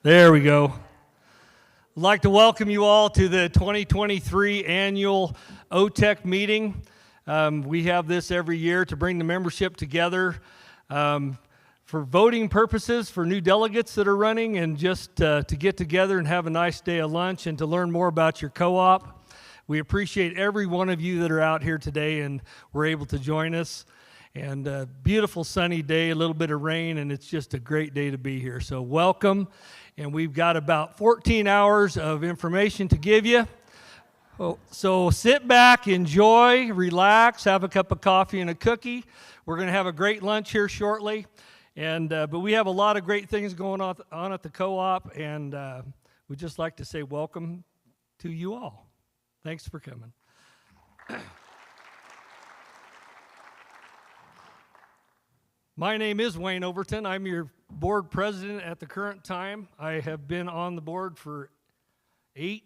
There we go. I'd like to welcome you all to the 2023 annual OTEC meeting. We have this every year to bring the membership together for voting purposes, for new delegates that are running, and just to get together and have a nice day of lunch and to learn more about your co-op. We appreciate every one of you that are out here today and were able to join us. And a beautiful sunny day, a little bit of rain, and it's just a great day to be here. So welcome. And we've got about 14 hours of information to give you. So sit back, enjoy, relax, have a cup of coffee and a cookie. We're going to have a great lunch here shortly. And but we have a lot of great things going on at the co-op, and we'd just like to say welcome to you all. Thanks for coming. My name is Wayne Overton. I'm your board president at the current time. I have been on the board for 8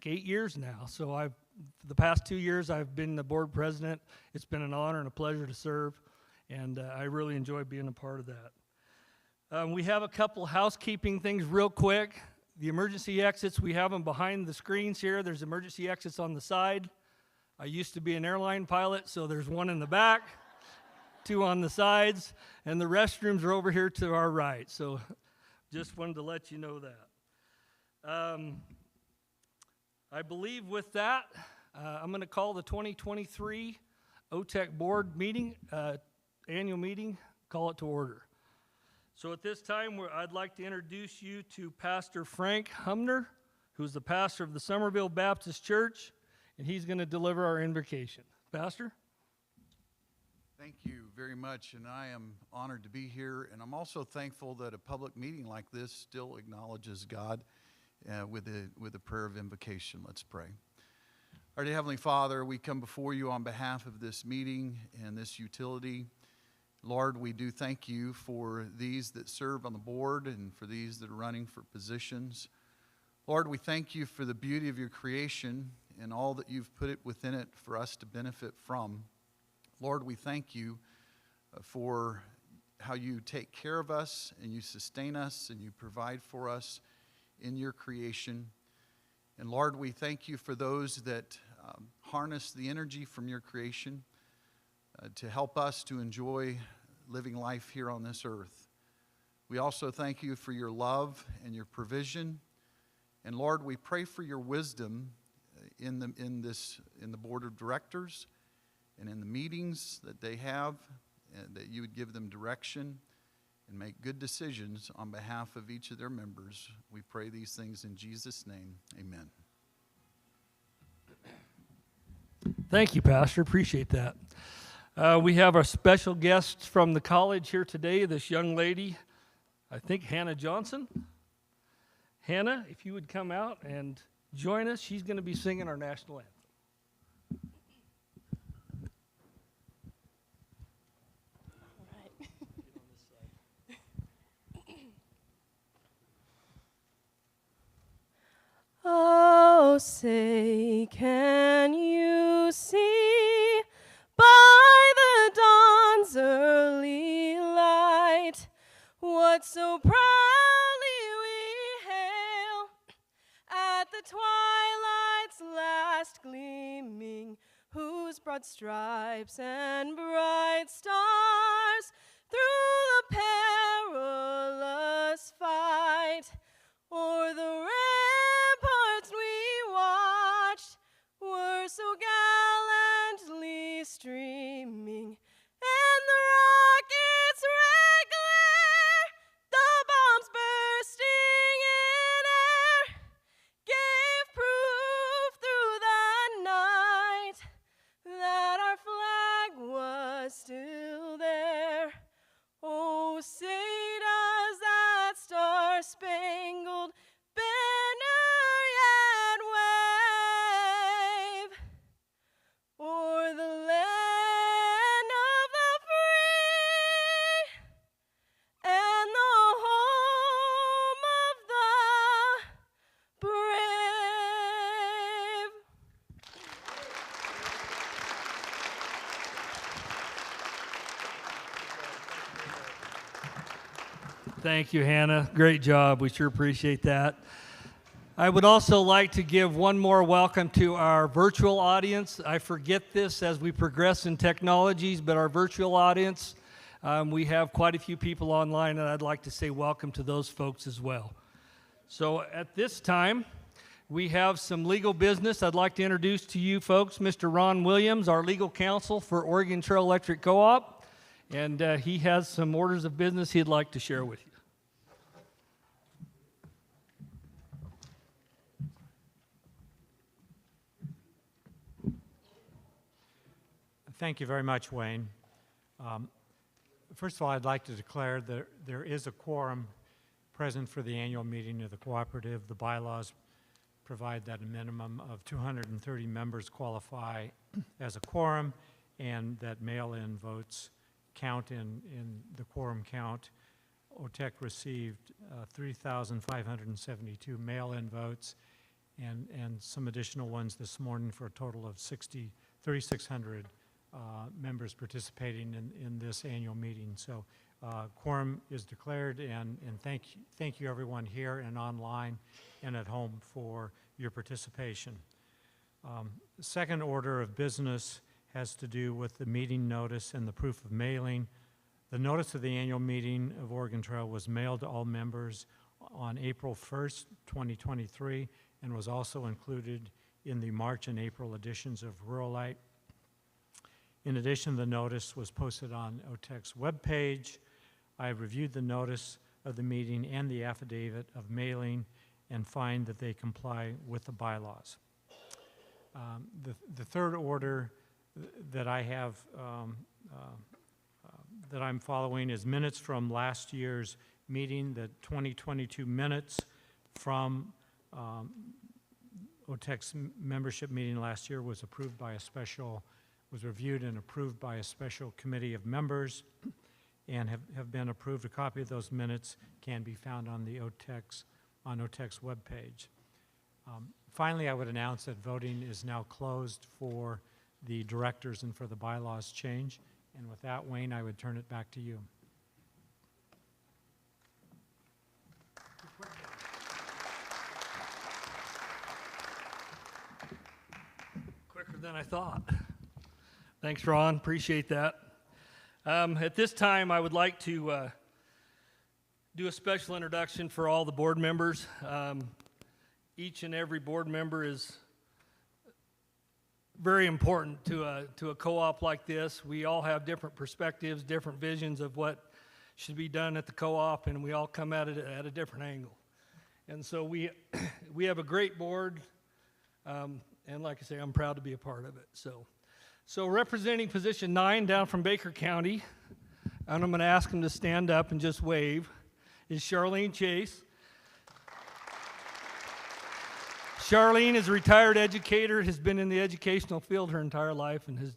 years now. So for the past 2 years, I've been the board president. It's been an honor and a pleasure to serve, and I really enjoy being a part of that. We have a couple housekeeping things real quick. The emergency exits, we have them behind the screens here. There's emergency exits on the side. I used to be an airline pilot, so there's one in the back. 2 on the sides, and the restrooms are over here to our right. So just wanted to let you know that. I believe with that, I'm going to call the 2023 OTEC board meeting, annual meeting, call it to order. So at this time, I'd like to introduce you to Pastor Frank Humner, who's the pastor of the Somerville Baptist Church, and he's going to deliver our invocation. Pastor? Thank you very much, and I am honored to be here, and I'm also thankful that a public meeting like this still acknowledges God with a prayer of invocation. Let's pray. Our dear Heavenly Father, we come before you on behalf of this meeting and this utility. Lord, we do thank you for these that serve on the board and for these that are running for positions. Lord, we thank you for the beauty of your creation and all that you've put it within it for us to benefit from. Lord, we thank you for how you take care of us and you sustain us and you provide for us in your creation. And Lord, we thank you for those that harness the energy from your creation to help us to enjoy living life here on this earth. We also thank you for your love and your provision. And Lord, we pray for your wisdom in the board of directors and in the meetings that they have, and that you would give them direction and make good decisions on behalf of each of their members. We pray these things in Jesus' name. Amen. Thank you, Pastor. Appreciate that. We have our special guests from the college here today, this young lady, I think Hannah Johnson. Hannah, if you would come out and join us, she's going to be singing our national anthem. Oh, say, can you see by the dawn's early light what so proudly we hail at the twilight's last gleaming, whose broad stripes and bright stars through the perilous fight o'er the ramparts we watched were so gallantly streaming, and the rockets' red glare, the bombs bursting in air, gave proof through the night that our flag was still there. Thank you, Hannah. Great job. We sure appreciate that. I would also like to give one more welcome to our virtual audience. I forget this as we progress in technologies, but our virtual audience, we have quite a few people online, and I'd like to say welcome to those folks as well. So at this time, we have some legal business. I'd like to introduce to you folks Mr. Ron Williams, our legal counsel for Oregon Trail Electric Co-op, and he has some orders of business he'd like to share with you. Thank you very much, Wayne. First of all, I'd like to declare that there is a quorum present for the annual meeting of the cooperative. The bylaws provide that a minimum of 230 members qualify as a quorum, and that mail-in votes count in the quorum count. OTEC received 3,572 mail-in votes and some additional ones this morning for a total of 3,600 members participating in this annual meeting. So quorum is declared, and thank you everyone here and online and at home for your participation. The second order of business has to do with the meeting notice and the proof of mailing. The notice of the annual meeting of Oregon Trail was mailed to all members on April 1st, 2023, and was also included in the March and April editions of Ruralite. In addition, the notice was posted on OTEC's webpage. I have reviewed the notice of the meeting and the affidavit of mailing and find that they comply with the bylaws. The third order that I have that I'm following is minutes from last year's meeting. The 2022 minutes from OTEC's membership meeting last year was reviewed and approved by a special committee of members and have been approved. A copy of those minutes can be found on the OTEC's webpage. Finally, I would announce that voting is now closed for the directors and for the bylaws change. And with that, Wayne, I would turn it back to you. Quicker than I thought. Thanks, Ron. Appreciate that. At this time, I would like to do a special introduction for all the board members. Each and every board member is very important to a co-op like this. We all have different perspectives, different visions of what should be done at the co-op, and we all come at it at a different angle. And so we have a great board, and like I say, I'm proud to be a part of it. So representing position 9 down from Baker County, and I'm going to ask them to stand up and just wave, is Charlene Chase. Charlene is a retired educator, has been in the educational field her entire life, and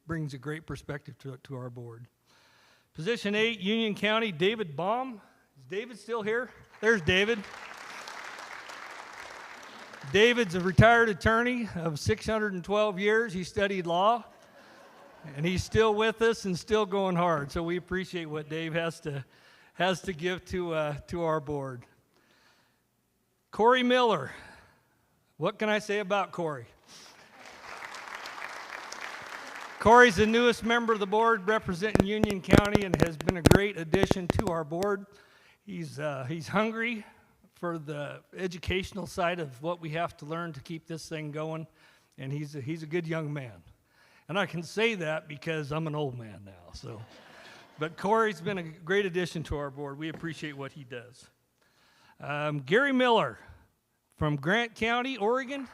brings a great perspective to our board. Position 8, Union County, David Baum. Is David still here? There's David. David's a retired attorney of 612 years. He studied law, and he's still with us and still going hard. So we appreciate what Dave has to give to our board. Corey Miller. What can I say about Corey? Corey's the newest member of the board representing Union County and has been a great addition to our board. He's hungry for the educational side of what we have to learn to keep this thing going, and he's a good young man. And I can say that because I'm an old man now. So, but Corey's been a great addition to our board. We appreciate what he does. Gary Miller from Grant County, Oregon.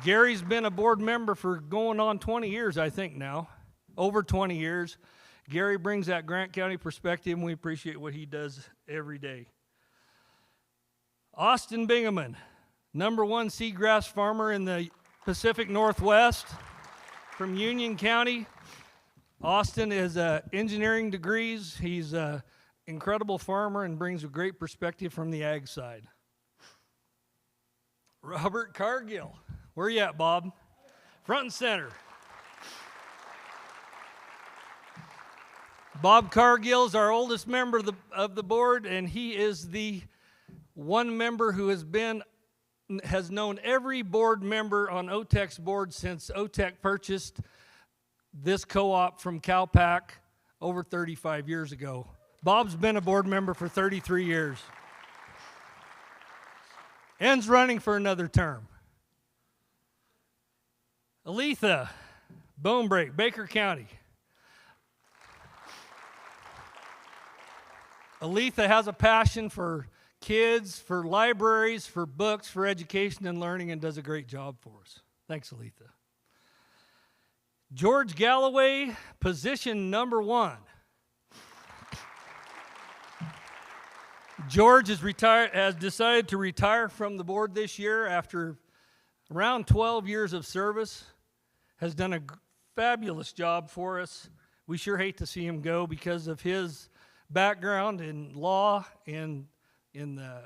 Gary's been a board member for going on 20 years, I think now, over 20 years. Gary brings that Grant County perspective, and we appreciate what he does every day. Austin Bingaman, #1 seagrass farmer in the Pacific Northwest from Union County. Austin has engineering degrees. He's an incredible farmer and brings a great perspective from the ag side. Robert Cargill. Where you at, Bob? Front and center. Bob Cargill's our oldest member of the board, and he is the one member who has known every board member on OTEC's board since OTEC purchased this co-op from CalPAC over 35 years ago. Bob's been a board member for 33 years. Ann's running for another term. Aletha Bonebreak, Baker County. Aletha has a passion for kids, for libraries, for books, for education and learning, and does a great job for us. Thanks, Aletha. George Galloway, position number 1. George has decided to retire from the board this year after around 12 years of service. Has done a fabulous job for us. We sure hate to see him go because of his background in law and in the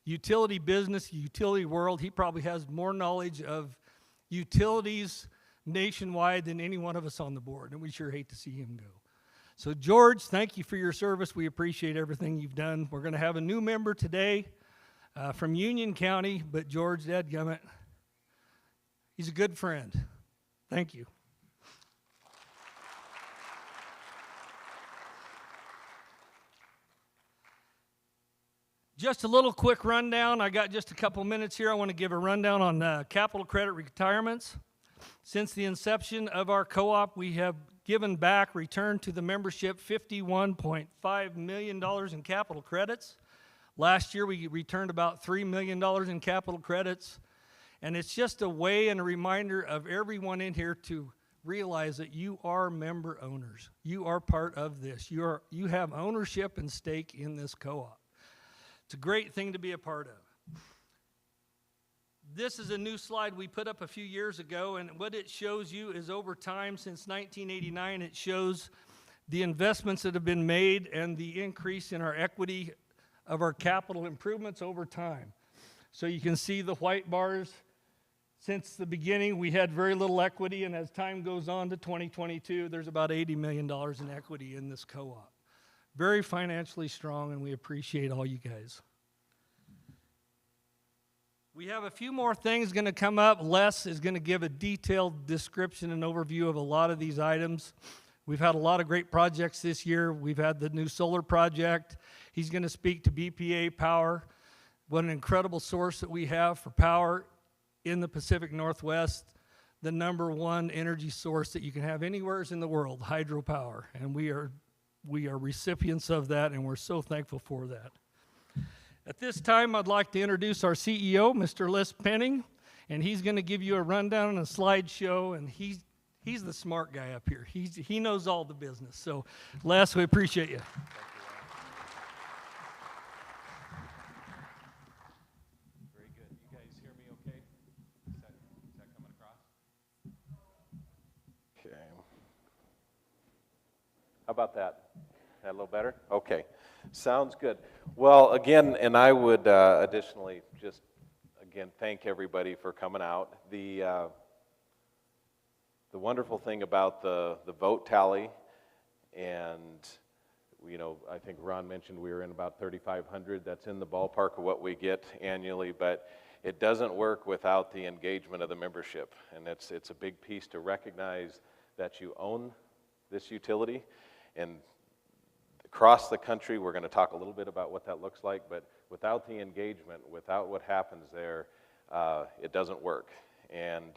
utility business, utility world. He probably has more knowledge of utilities nationwide than any one of us on the board, and we sure hate to see him go. So George, thank you for your service. We appreciate everything you've done. We're going to have a new member today from Union County, but George, dadgummit, he's a good friend. Thank you. Just a little quick rundown. I got just a couple minutes here. I want to give a rundown on capital credit retirements. Since the inception of our co-op, we have given back, returned to the membership $51.5 million in capital credits. Last year, we returned about $3 million in capital credits. And it's just a way and a reminder of everyone in here to realize that you are member owners. You are part of this. You have ownership and stake in this co-op. It's a great thing to be a part of. This is a new slide we put up a few years ago, and what it shows you is over time since 1989, it shows the investments that have been made and the increase in our equity of our capital improvements over time. So you can see the white bars. Since the beginning, we had very little equity, and as time goes on to 2022, there's about $80 million in equity in this co-op. Very financially strong, and we appreciate all you guys. We have a few more things going to come up. Les is going to give a detailed description and overview of a lot of these items. We've had a lot of great projects this year. We've had the new solar project. He's going to speak to BPA Power. What an incredible source that we have for power in the Pacific Northwest. The #1 energy source that you can have anywhere in the world, hydropower. And we are recipients of that, and we're so thankful for that. At this time, I'd like to introduce our CEO, Mr. Les Penning, and he's going to give you a rundown and a slideshow, and he's the smart guy up here. He knows all the business. So, Les, we appreciate you. Very good. You guys hear me okay? Is that coming across? Okay. How about that? That a little better? Okay. Sounds good. Well, again, and I would additionally just, again, thank everybody for coming out. The wonderful thing about the vote tally, and, you know, I think Ron mentioned we were in about 3,500. That's in the ballpark of what we get annually, but it doesn't work without the engagement of the membership. And it's a big piece to recognize that you own this utility. And across the country, we're going to talk a little bit about what that looks like, but without the engagement, without what happens there, it doesn't work. And,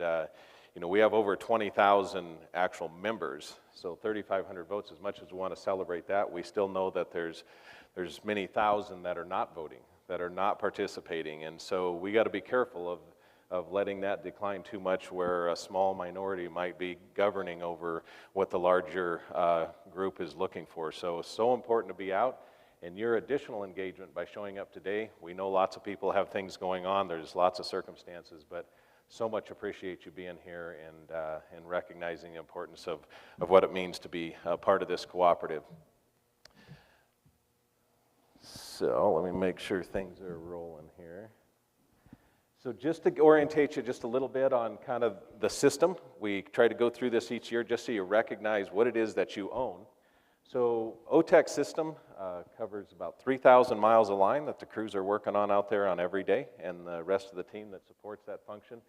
you know, we have over 20,000 actual members, so 3,500 votes. As much as we want to celebrate that, we still know that there's many thousand that are not voting, that are not participating, and so we got to be careful of letting that decline too much where a small minority might be governing over what the larger group is looking for. So it's so important to be out, and your additional engagement by showing up today. We know lots of people have things going on. There's lots of circumstances, but so much appreciate you being here and recognizing the importance of what it means to be a part of this cooperative. So let me make sure things are rolling here. So just to orientate you just a little bit on kind of the system, we try to go through this each year just so you recognize what it is that you own. So OTEC system covers about 3,000 miles of line that the crews are working on out there on every day, and the rest of the team that supports that function.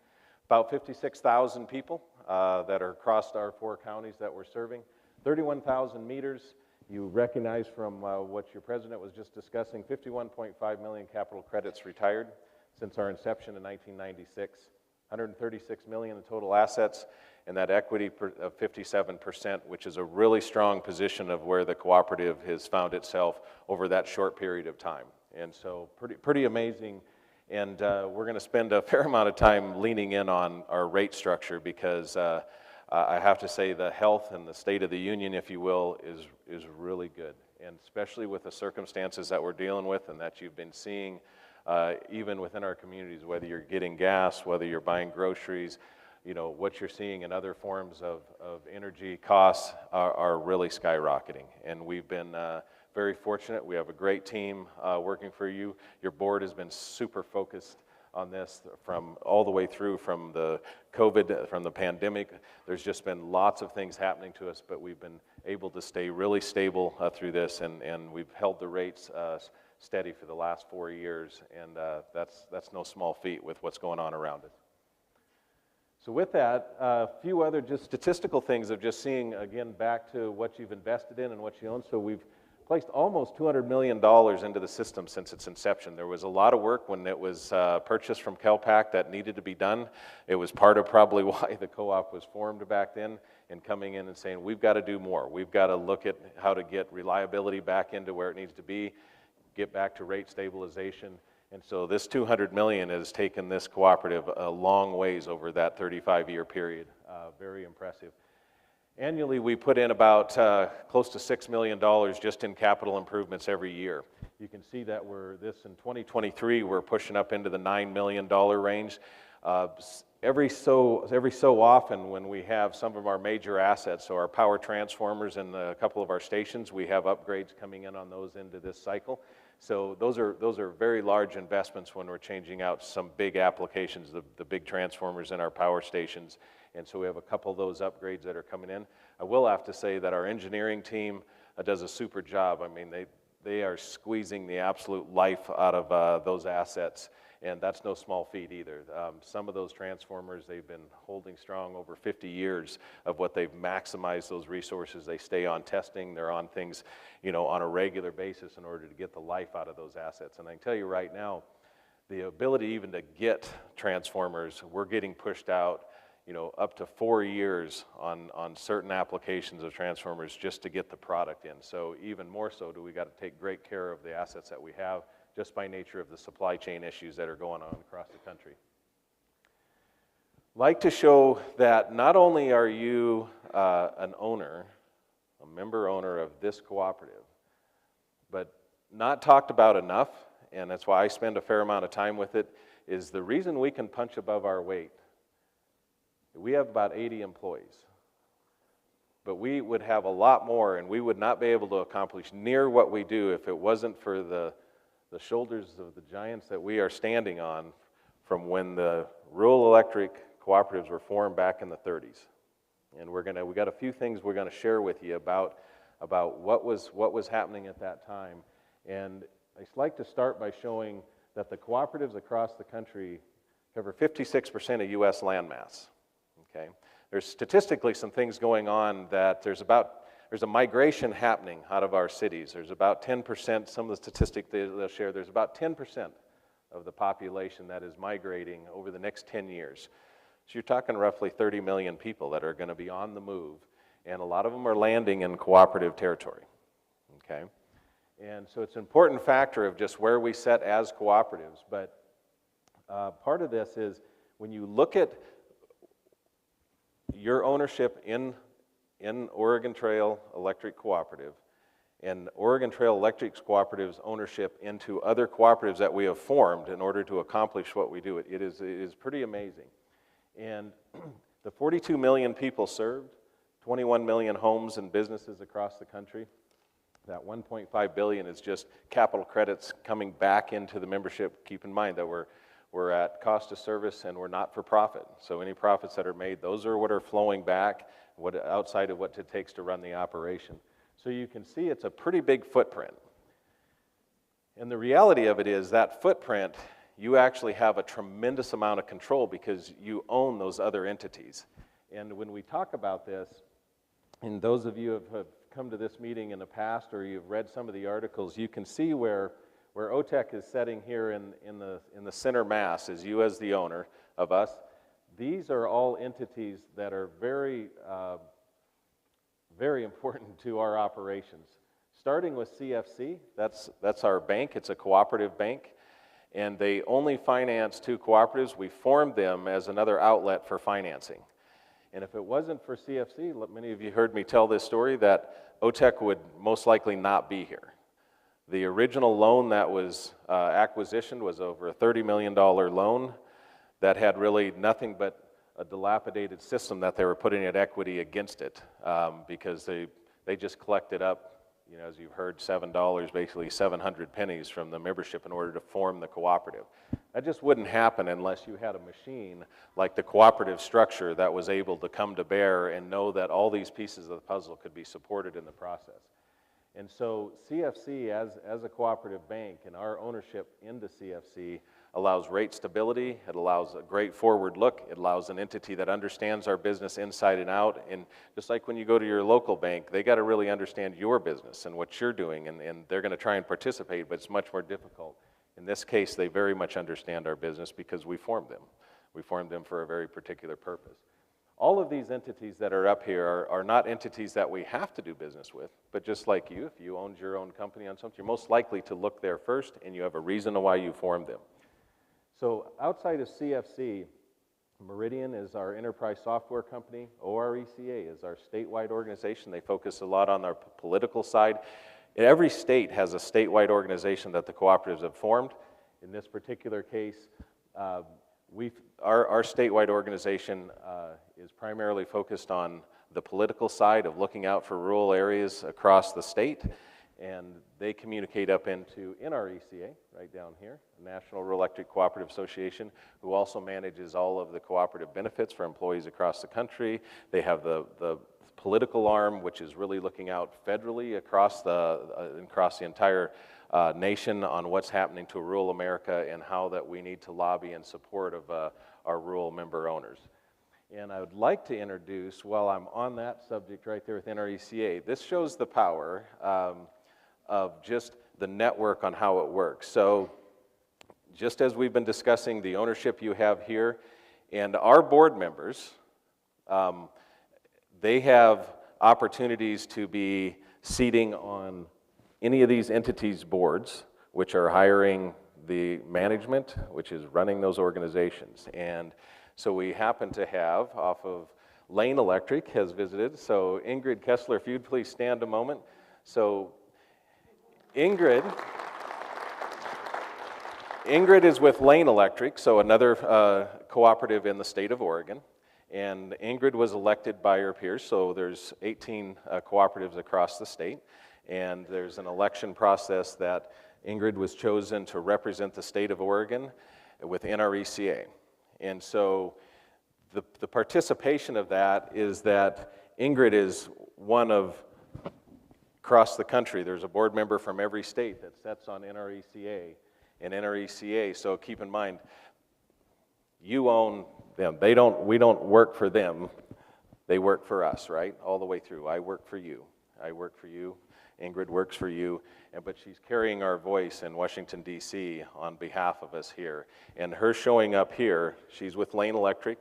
About 56,000 people that are across our 4 counties that we're serving. 31,000 meters. You recognize from what your president was just discussing, 51.5 million capital credits retired since our inception in 1996. 136 million in total assets, and that equity of 57%, which is a really strong position of where the cooperative has found itself over that short period of time. And so pretty amazing. And we're going to spend a fair amount of time leaning in on our rate structure because I have to say the health and the state of the union, if you will, is really good. And especially with the circumstances that we're dealing with and that you've been seeing even within our communities, whether you're getting gas, whether you're buying groceries, you know, what you're seeing in other forms of energy costs are really skyrocketing. And we've been very fortunate. We have a great team working for you. Your board has been super focused on this from all the way through from the COVID, from the pandemic. There's just been lots of things happening to us, but we've been able to stay really stable through this, and we've held the rates steady for the last 4 years, and that's no small feat with what's going on around us. So with that, a few other just statistical things of just seeing, again, back to what you've invested in and what you own. So we've placed almost $200 million into the system since its inception. There was a lot of work when it was purchased from CalPAC that needed to be done. It was part of probably why the co-op was formed back then, and coming in and saying, we've got to do more. We've got to look at how to get reliability back into where it needs to be, get back to rate stabilization. And so this $200 million has taken this cooperative a long ways over that 35-year period. Very impressive. Annually, we put in about close to $6 million just in capital improvements every year. You can see that in 2023, we're pushing up into the $9 million range. Every so often when we have some of our major assets, so our power transformers and a couple of our stations, we have upgrades coming in on those into this cycle. So those are very large investments when we're changing out some big applications, the big transformers in our power stations. And so we have a couple of those upgrades that are coming in. I will have to say that our engineering team does a super job. I mean, they are squeezing the absolute life out of those assets, and that's no small feat either. Some of those transformers, they've been holding strong over 50 years of what they've maximized those resources. They stay on testing. They're on things, you know, on a regular basis in order to get the life out of those assets. And I can tell you right now, the ability even to get transformers, we're getting pushed out, you know, up to 4 years on certain applications of transformers just to get the product in. So even more so do we got to take great care of the assets that we have just by nature of the supply chain issues that are going on across the country. Like to show that not only are you an owner, a member owner of this cooperative, but not talked about enough, and that's why I spend a fair amount of time with it, is the reason we can punch above our weight. We have about 80 employees, but we would have a lot more, and we would not be able to accomplish near what we do if it wasn't for the shoulders of the giants that we are standing on from when the rural electric cooperatives were formed back in the 30s. And we got a few things we're going to share with you about what was happening at that time. And I'd like to start by showing that the cooperatives across the country cover 56% of U.S. landmass. Okay, there's statistically some things going on that there's a migration happening out of our cities. There's about 10%, some of the statistics they'll share, there's about 10% of the population that is migrating over the next 10 years. So you're talking roughly 30 million people that are going to be on the move, and a lot of them are landing in cooperative territory. Okay, and so it's an important factor of just where we set as cooperatives, but part of this is when you look at your ownership in Oregon Trail Electric Cooperative and Oregon Trail Electric Cooperative's ownership into other cooperatives that we have formed in order to accomplish what we do. It is pretty amazing. And the 42 million people served, 21 million homes and businesses across the country, that 1.5 billion is just capital credits coming back into the membership. Keep in mind that we're at cost of service and we're not for profit. So any profits that are made, those are what are flowing back outside of what it takes to run the operation. So you can see it's a pretty big footprint. And the reality of it is that footprint, you actually have a tremendous amount of control because you own those other entities. And when we talk about this, and those of you who have come to this meeting in the past or you've read some of the articles, you can see where OTEC is setting here in the center mass is you as the owner of us. These are all entities that are very, very important to our operations. Starting with CFC, that's our bank. It's a cooperative bank, and they only finance 2 cooperatives. We formed them as another outlet for financing. And if it wasn't for CFC, many of you heard me tell this story, that OTEC would most likely not be here. The original loan that was acquisitioned was over a $30 million loan that had really nothing but a dilapidated system that they were putting at equity against it because they just collected up, you know, as you've heard, $7, basically 700 pennies from the membership in order to form the cooperative. That just wouldn't happen unless you had a machine like the cooperative structure that was able to come to bear and know that all these pieces of the puzzle could be supported in the process. And so CFC, as a cooperative bank, and our ownership into CFC allows rate stability, it allows a great forward look, it allows an entity that understands our business inside and out, and just like when you go to your local bank, they got to really understand your business and what you're doing, and they're going to try and participate, but it's much more difficult. In this case, they very much understand our business because we formed them. We formed them for a very particular purpose. All of these entities that are up here are not entities that we have to do business with, but just like you, if you owned your own company on something, you're most likely to look there first, and you have a reason why you formed them. So outside of CFC, Meridian is our enterprise software company. ORECA is our statewide organization. They focus a lot on our political side. Every state has a statewide organization that the cooperatives have formed. In this particular case, our statewide organization is primarily focused on the political side of looking out for rural areas across the state, and they communicate up into NRECA, right down here, National Rural Electric Cooperative Association, who also manages all of the cooperative benefits for employees across the country. They have the political arm, which is really looking out federally across the entire nation on what's happening to rural America and how that we need to lobby in support of our rural member owners. And I would like to introduce, while I'm on that subject right there with NRECA, this shows the power of just the network on how it works. So just as we've been discussing the ownership you have here, and our board members, they have opportunities to be seating on any of these entities' boards, which are hiring the management, which is running those organizations. And so we happen to have, off of Lane Electric has visited. So Ingrid Kessler, if you'd please stand a moment. So Ingrid is with Lane Electric, so another cooperative in the state of Oregon. And Ingrid was elected by her peers, so there's 18 cooperatives across the state. And there's an election process that Ingrid was chosen to represent the state of Oregon with NRECA. And so the participation of that is that Ingrid is one of, across the country, there's a board member from every state that sits on NRECA and NRECA. So keep in mind, you own them. We don't work for them. They work for us, right? All the way through. I work for you. I work for you. Ingrid works for you, but she's carrying our voice in Washington, D.C. on behalf of us here. And her showing up here, she's with Lane Electric,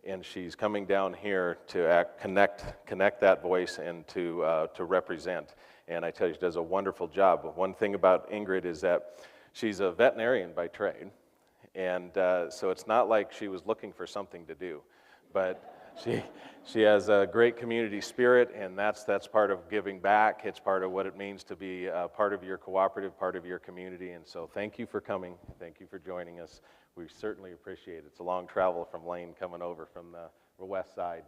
and she's coming down here to connect that voice and to represent. And I tell you, she does a wonderful job. But one thing about Ingrid is that she's a veterinarian by trade, and so it's not like she was looking for something to do, but she has a great community spirit, and that's part of giving back. It's part of what it means to be part of your cooperative, part of your community. And so thank you for coming. Thank you for joining us. We certainly appreciate it. It's a long travel from Lane coming over from the west side.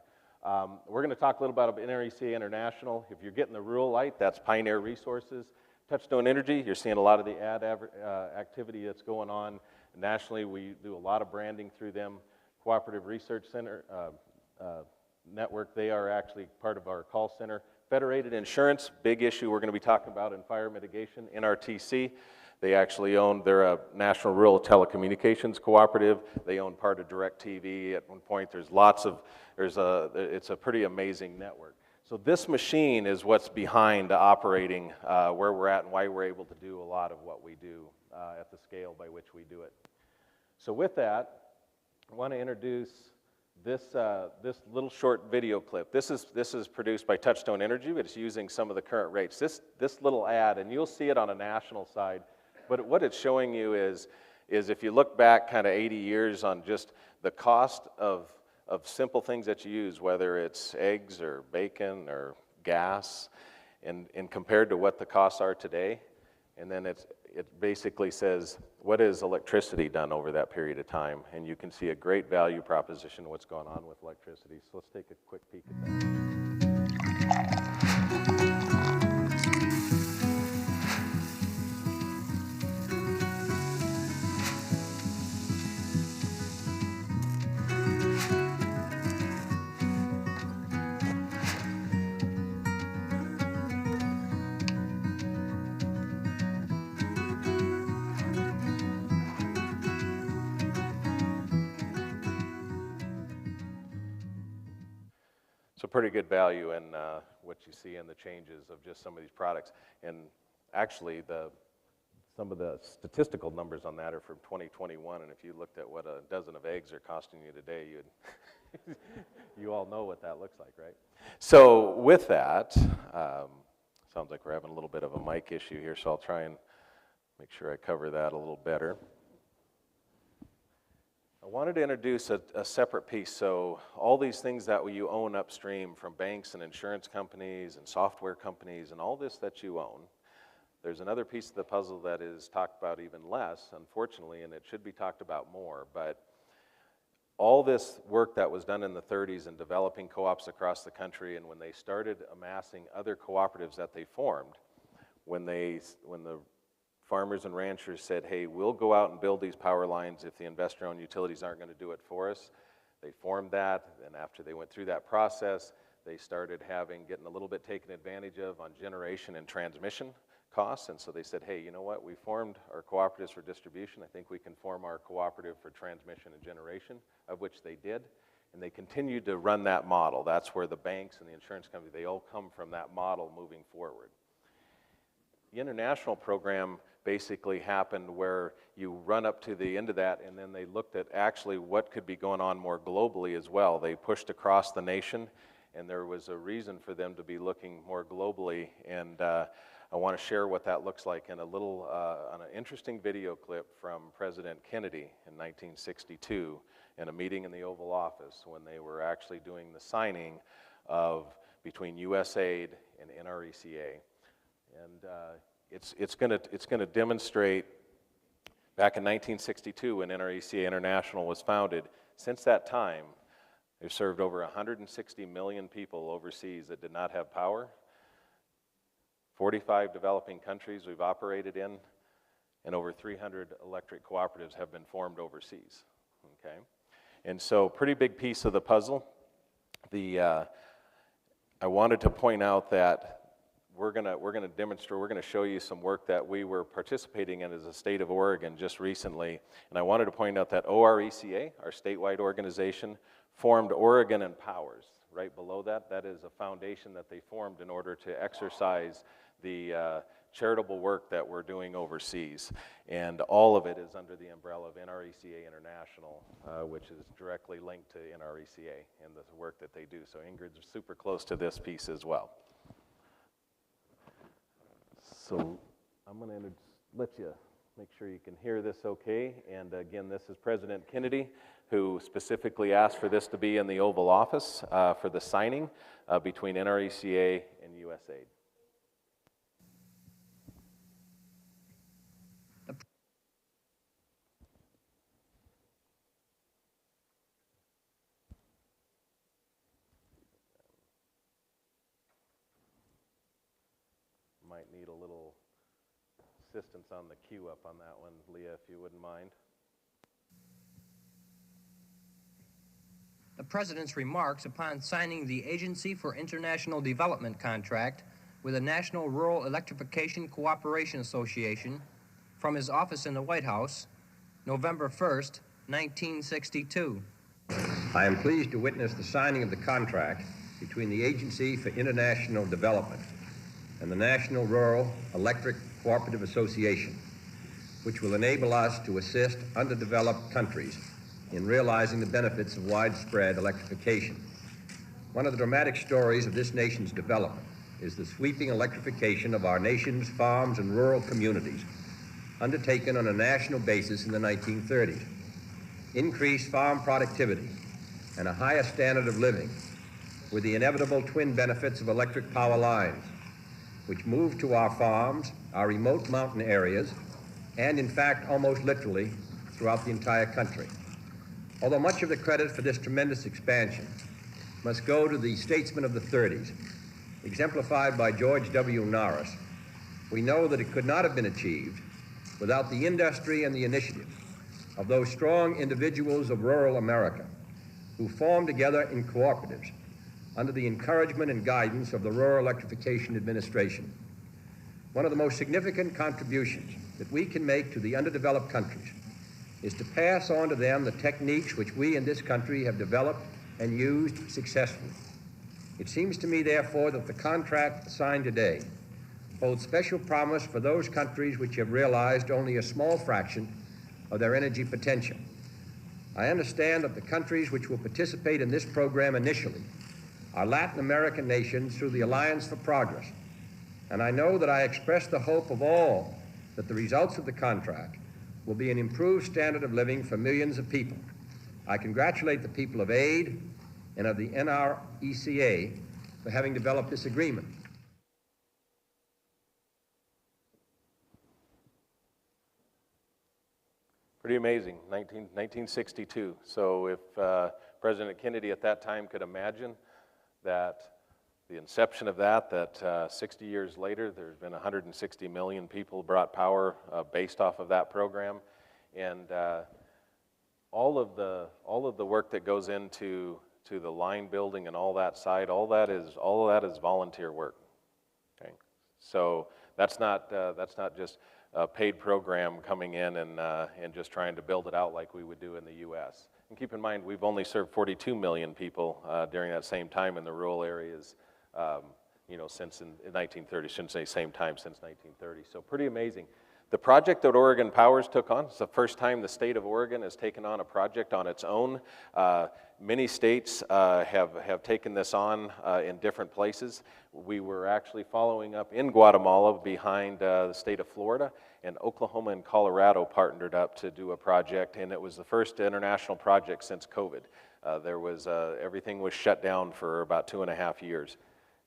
We're going to talk a little about NRECA International. If you're getting the rural light, that's Pioneer Resources. Touchstone Energy, you're seeing a lot of the ad activity that's going on. Nationally, we do a lot of branding through them. Cooperative Research Center, network, they are actually part of our call center. Federated Insurance, big issue we're going to be talking about in fire mitigation, NRTC. They actually own, they're a National Rural Telecommunications Cooperative. They own part of DirecTV at one point. It's a pretty amazing network. So this machine is what's behind operating where we're at and why we're able to do a lot of what we do at the scale by which we do it. So with that, I want to introduce this little short video clip. This is produced by Touchstone Energy, but it's using some of the current rates. This little ad, and you'll see it on a national side, but what it's showing you is if you look back kind of 80 years on just the cost of simple things that you use, whether it's eggs or bacon or gas, and compared to what the costs are today, and then it basically says, what has electricity done over that period of time? And you can see a great value proposition of what's going on with electricity. So let's take a quick peek at that. So pretty good value in what you see in the changes of just some of these products. And actually, some of the statistical numbers on that are from 2021, and if you looked at what a dozen of eggs are costing you today, you all know what that looks like, right? So with that, sounds like we're having a little bit of a mic issue here, so I'll try and make sure I cover that a little better. I wanted to introduce a separate piece. So all these things that you own upstream from banks and insurance companies and software companies and all this that you own, there's another piece of the puzzle that is talked about even less, unfortunately, and it should be talked about more. But all this work that was done in the 30s in developing co-ops across the country, and when they started amassing other cooperatives that they formed, when the farmers and ranchers said, hey, we'll go out and build these power lines if the investor-owned utilities aren't going to do it for us. They formed that, and after they went through that process, they started getting a little bit taken advantage of on generation and transmission costs, and so they said, hey, you know what, we formed our cooperatives for distribution. I think we can form our cooperative for transmission and generation, of which they did, and they continued to run that model. That's where the banks and the insurance companies, they all come from that model moving forward. The international program basically happened where you run up to the end of that, and then they looked at actually what could be going on more globally as well. They pushed across the nation, and there was a reason for them to be looking more globally, and I want to share what that looks like in on an interesting video clip from President Kennedy in 1962 in a meeting in the Oval Office when they were actually doing the signing between USAID and NRECA. And it's going to demonstrate, back in 1962 when NRECA International was founded, since that time, they've served over 160 million people overseas that did not have power, 45 developing countries we've operated in, and over 300 electric cooperatives have been formed overseas, okay? And so, pretty big piece of the puzzle. I wanted to point out that we're going to demonstrate, we're going to show you some work that we were participating in as a state of Oregon just recently. And I wanted to point out that ORECA, our statewide organization, formed Oregon Empowers. Right below that, that is a foundation that they formed in order to exercise the charitable work that we're doing overseas. And all of it is under the umbrella of NRECA International, which is directly linked to NRECA and the work that they do. So Ingrid's super close to this piece as well. So I'm going to let you make sure you can hear this okay. And again, this is President Kennedy, who specifically asked for this to be in the Oval Office for the signing between NRECA and USAID. Might need a little assistance on the cue up on that one, Leah, if you wouldn't mind. The President's remarks upon signing the Agency for International Development contract with the National Rural Electrification Cooperation Association from his office in the White House, November 1st, 1962. I am pleased to witness the signing of the contract between the Agency for International Development and the National Rural Electric Cooperative Association, which will enable us to assist underdeveloped countries in realizing the benefits of widespread electrification. One of the dramatic stories of this nation's development is the sweeping electrification of our nation's farms and rural communities, undertaken on a national basis in the 1930s. Increased farm productivity and a higher standard of living with the inevitable twin benefits of electric power lines, which moved to our farms, our remote mountain areas, and in fact, almost literally, throughout the entire country. Although much of the credit for this tremendous expansion must go to the statesmen of the 30s, exemplified by George W. Norris, we know that it could not have been achieved without the industry and the initiative of those strong individuals of rural America who formed together in cooperatives under the encouragement and guidance of the Rural Electrification Administration. One of the most significant contributions that we can make to the underdeveloped countries is to pass on to them the techniques which we in this country have developed and used successfully. It seems to me, therefore, that the contract signed today holds special promise for those countries which have realized only a small fraction of their energy potential. I understand that the countries which will participate in this program initially are Latin American nations through the Alliance for Progress, and I know that I express the hope of all that the results of the contract will be an improved standard of living for millions of people. I congratulate the people of AID and of the NRECA for having developed this agreement. Pretty amazing, 1962. So if President Kennedy at that time could imagine that the inception of that 60 years later, there's been 160 million people brought power based off of that program, and all of the work that goes into the line building and all that side, all of that is volunteer work. Okay, so that's not just a paid program coming in and just trying to build it out like we would do in the U.S. And keep in mind, we've only served 42 million people during that same time in the rural areas. Since in 1930, shouldn't say same time, since 1930. So pretty amazing. The project that Oregon Powers took on, it's the first time the state of Oregon has taken on a project on its own. Many states have taken this on in different places. We were actually following up in Guatemala behind the state of Florida, and Oklahoma and Colorado partnered up to do a project, and it was the first international project since COVID. Everything was shut down for about 2.5 years.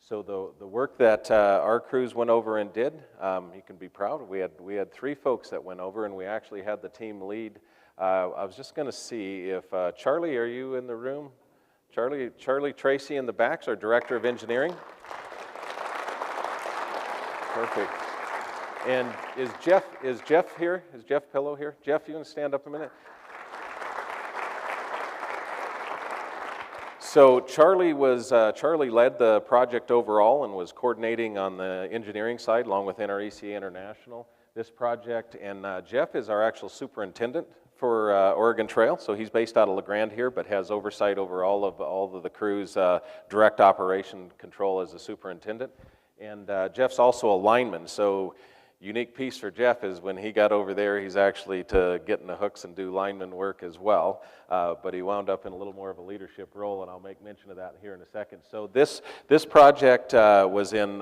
So the work that our crews went over and did, you can be proud. We had 3 folks that went over, and we actually had the team lead. I was just going to see if Charlie, are you in the room? Charlie Tracy in the back, our director of engineering. Perfect. And is Jeff here? Is Jeff Pillow here? Jeff, you want to stand up a minute? So Charlie led the project overall and was coordinating on the engineering side along with NRECA International, this project. And Jeff is our actual superintendent for Oregon Trail. So he's based out of La Grande here, but has oversight over all of the crew's direct operation control as the superintendent. And Jeff's also a lineman. So unique piece for Jeff is when he got over there, he's actually to get in the hooks and do lineman work as well. But he wound up in a little more of a leadership role, and I'll make mention of that here in a second. So this project was in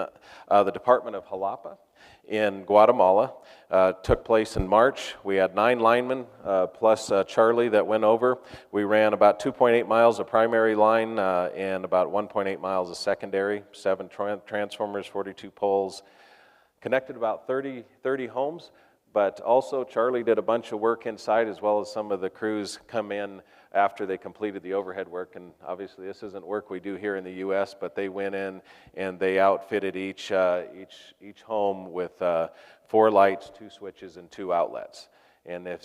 the Department of Jalapa in Guatemala. Took place in March. We had 9 linemen plus Charlie that went over. We ran about 2.8 miles of primary line and about 1.8 miles of secondary, 7 transformers, 42 poles. Connected about 30 homes, but also Charlie did a bunch of work inside, as well as some of the crews come in after they completed the overhead work. And obviously this isn't work we do here in the U.S., but they went in and they outfitted each home with 4 lights, 2 switches, and 2 outlets. And if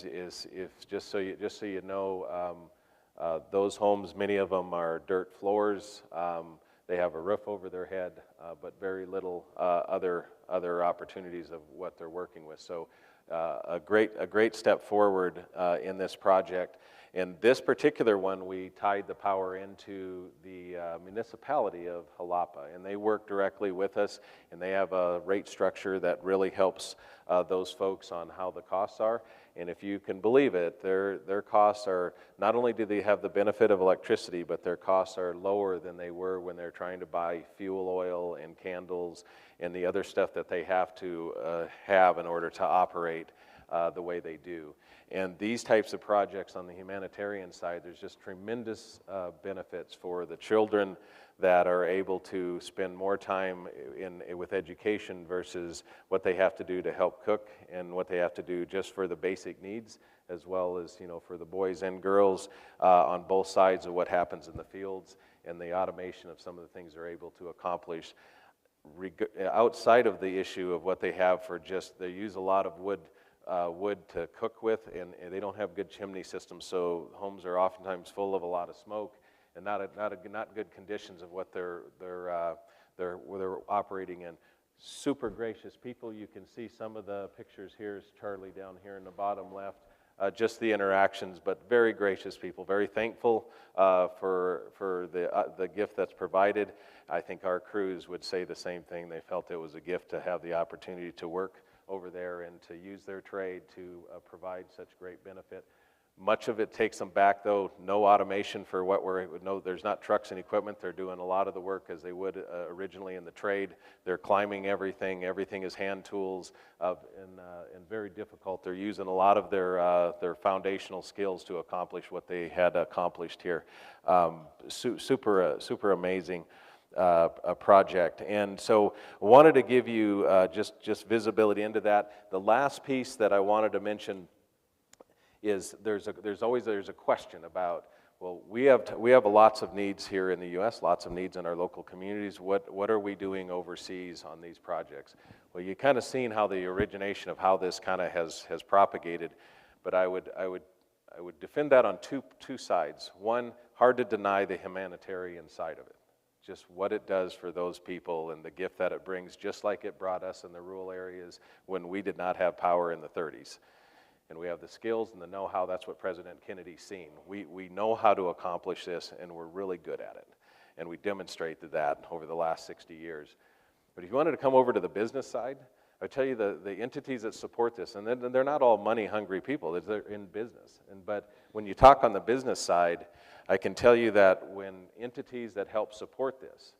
just so you know, Those homes, many of them are dirt floors. They have a roof over their head, but very little other opportunities of what they're working with. So a great step forward in this project. In this particular one, we tied the power into the municipality of Jalapa, and they work directly with us, and they have a rate structure that really helps those folks on how the costs are. And if you can believe it, their costs are, not only do they have the benefit of electricity, but their costs are lower than they were when they're trying to buy fuel oil and candles and the other stuff that they have to have in order to operate the way they do. And these types of projects on the humanitarian side, there's just tremendous benefits for the children that are able to spend more time with education versus what they have to do to help cook and what they have to do just for the basic needs, as well as, you know, for the boys and girls on both sides of what happens in the fields and the automation of some of the things they're able to accomplish. Outside of the issue of what they have for just, they use a lot of wood to cook with, and they don't have good chimney systems, so homes are oftentimes full of a lot of smoke and not good conditions of what they're operating in. Super gracious people. You can see some of the pictures. Here's Charlie down here in the bottom left. Just the interactions, but very gracious people. Very thankful for the gift that's provided. I think our crews would say the same thing. They felt it was a gift to have the opportunity to work over there and to use their trade to provide such great benefit. Much of it takes them back, though. No automation for what there's not trucks and equipment. They're doing a lot of the work as they would originally in the trade. They're climbing everything. Everything is hand tools and very difficult. They're using a lot of their foundational skills to accomplish what they had accomplished here. Super amazing project. And so I wanted to give you just visibility into that. The last piece that I wanted to mention is there's always a question about, well, we have lots of needs here in the U.S., lots of needs in our local communities. What are we doing overseas on these projects? Well, you kind of seen how the origination of how this kind of has propagated, but I would defend that on two sides. One, hard to deny the humanitarian side of it, just what it does for those people and the gift that it brings, just like it brought us in the rural areas when we did not have power in the 30s. And we have the skills and the know-how. That's what President Kennedy's seen. We know how to accomplish this, and we're really good at it. And we demonstrated that over the last 60 years. But if you wanted to come over to the business side, I tell you the entities that support this, and they're not all money-hungry people. They're in business. But when you talk on the business side, I can tell you that when entities that help support this,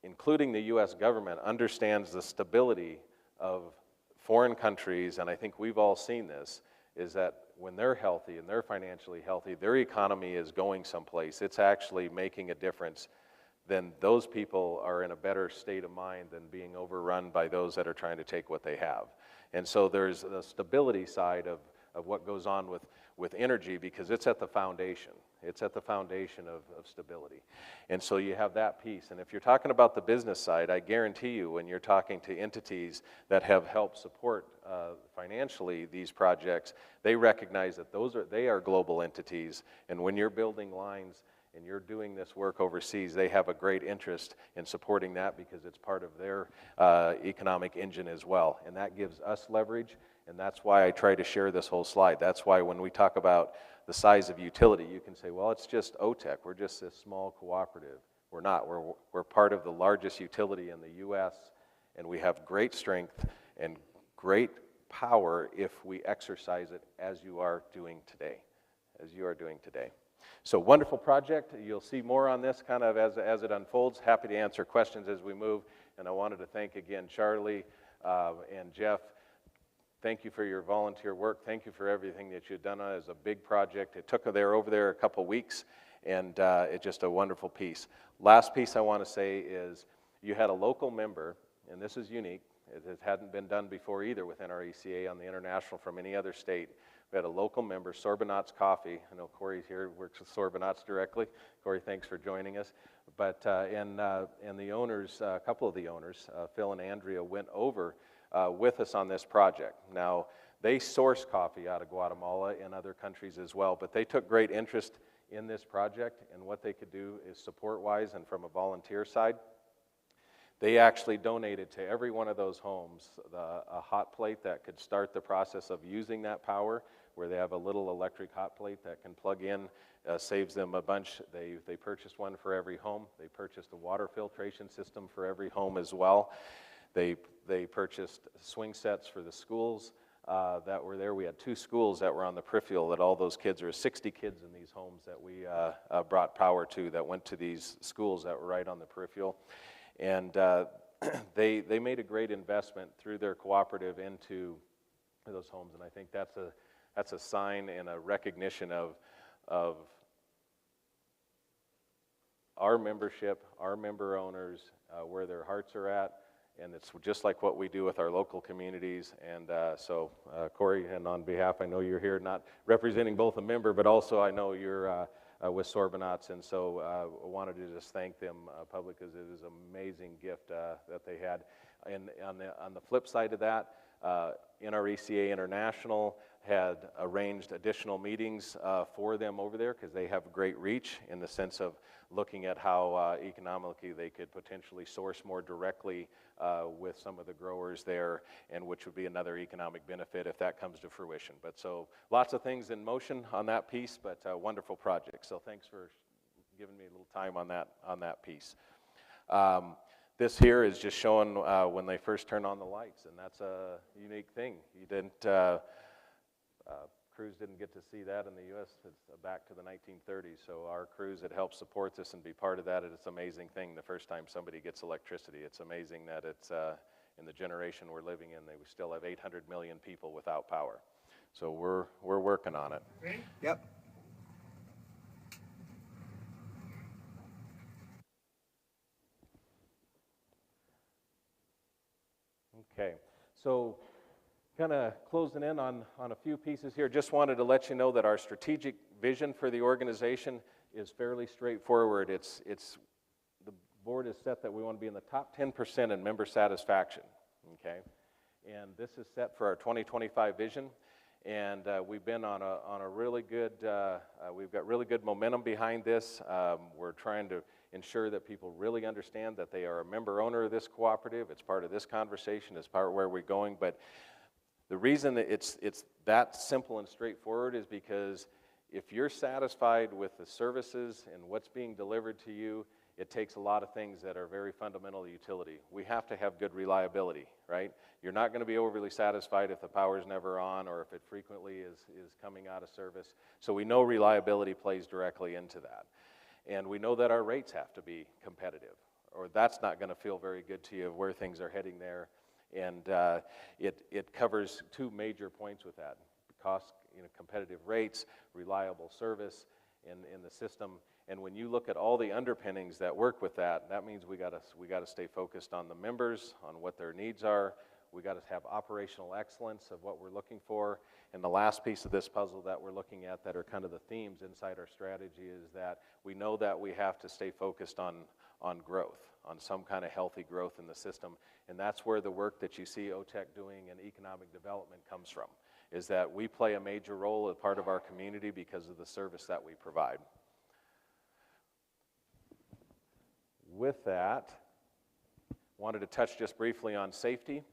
including the U.S. government, understands the stability of foreign countries, and I think we've all seen this, is that when they're healthy and they're financially healthy, their economy is going someplace. It's actually making a difference. Then those people are in a better state of mind than being overrun by those that are trying to take what they have. And so there's the stability side of what goes on with energy, because it's at the foundation. It's at the foundation of stability. And so you have that piece. And if you're talking about the business side, I guarantee you when you're talking to entities that have helped support financially these projects, they recognize that they are global entities. And when you're building lines and you're doing this work overseas, they have a great interest in supporting that because it's part of their economic engine as well. And that gives us leverage, and that's why I try to share this whole slide. That's why when we talk about the size of utility, you can say, well, it's just OTEC. We're just this small cooperative. We're not. We're part of the largest utility in the U.S., and we have great strength and great power if we exercise it as you are doing today, So wonderful project. You'll see more on this kind of as it unfolds. Happy to answer questions as we move. And I wanted to thank again Charlie and Jeff. Thank you for your volunteer work. Thank you for everything that you've done as a big project. It took over there a couple weeks, and it's just a wonderful piece. Last piece I want to say is you had a local member, and this is unique. It hadn't been done before either within our ECA on the international from any other state. We had a local member, Sorbonauts Coffee. I know Corey's here, works with Sorbonauts directly. Corey, thanks for joining us. But and the owners, a couple of the owners, Phil and Andrea, went over with us on this project. Now, they source coffee out of Guatemala and other countries as well, but they took great interest in this project and what they could do is support-wise and from a volunteer side. They actually donated to every one of those homes a hot plate that could start the process of using that power, where they have a little electric hot plate that can plug in, saves them a bunch. They purchased one for every home. They purchased a water filtration system for every home as well. They purchased swing sets for the schools that were there. We had 2 schools that were on the peripheral that all those kids, there were 60 kids in these homes that we brought power to that went to these schools that were right on the peripheral. And they made a great investment through their cooperative into those homes, and I think that's a sign and a recognition of our membership, our member owners, where their hearts are at, and it's just like what we do with our local communities. And so, Corey, and on behalf, I know you're here not representing both a member, but also I know you're with Sorbonauts, and so I wanted to just thank them publicly, because it was an amazing gift that they had. And on the flip side of that, NRECA International had arranged additional meetings for them over there, because they have great reach in the sense of looking at how economically they could potentially source more directly with some of the growers there, and which would be another economic benefit if that comes to fruition. But so lots of things in motion on that piece, but a wonderful project. So thanks for giving me a little time on that piece. This here is just showing when they first turn on the lights, and that's a unique thing. You didn't, crews didn't get to see that in the U.S. back to the 1930s, so our crews that help support this and be part of that, it's an amazing thing the first time somebody gets electricity. It's amazing that it's, in the generation we're living in, that we still have 800 million people without power. So we're working on it. Ready? Yep. Okay, so kind of closing in on a few pieces here. Just wanted to let you know that our strategic vision for the organization is fairly straightforward. The board is set that we want to be in the top 10% in member satisfaction, okay? And this is set for our 2025 vision, and we've been on a really good, we've got really good momentum behind this. We're trying to ensure that people really understand that they are a member owner of this cooperative. It's part of this conversation, it's part of where we're going, but the reason that it's that simple and straightforward is because if you're satisfied with the services and what's being delivered to you, it takes a lot of things that are very fundamental utility. We have to have good reliability, right? You're not going to be overly satisfied if the power's never on or if it frequently is coming out of service. So we know reliability plays directly into that. And we know that our rates have to be competitive, or that's not going to feel very good to you of where things are heading there. And it covers 2 major points with that: cost, competitive rates, reliable service in the system. And when you look at all the underpinnings that work with that, that means we got to stay focused on the members, on what their needs are. We got to have operational excellence of what we're looking for. And the last piece of this puzzle that we're looking at, that are kind of the themes inside our strategy, is that we know that we have to stay focused on growth, on some kind of healthy growth in the system. And that's where the work that you see OTEC doing in economic development comes from, is that we play a major role as part of our community because of the service that we provide. With that, wanted to touch just briefly on safety.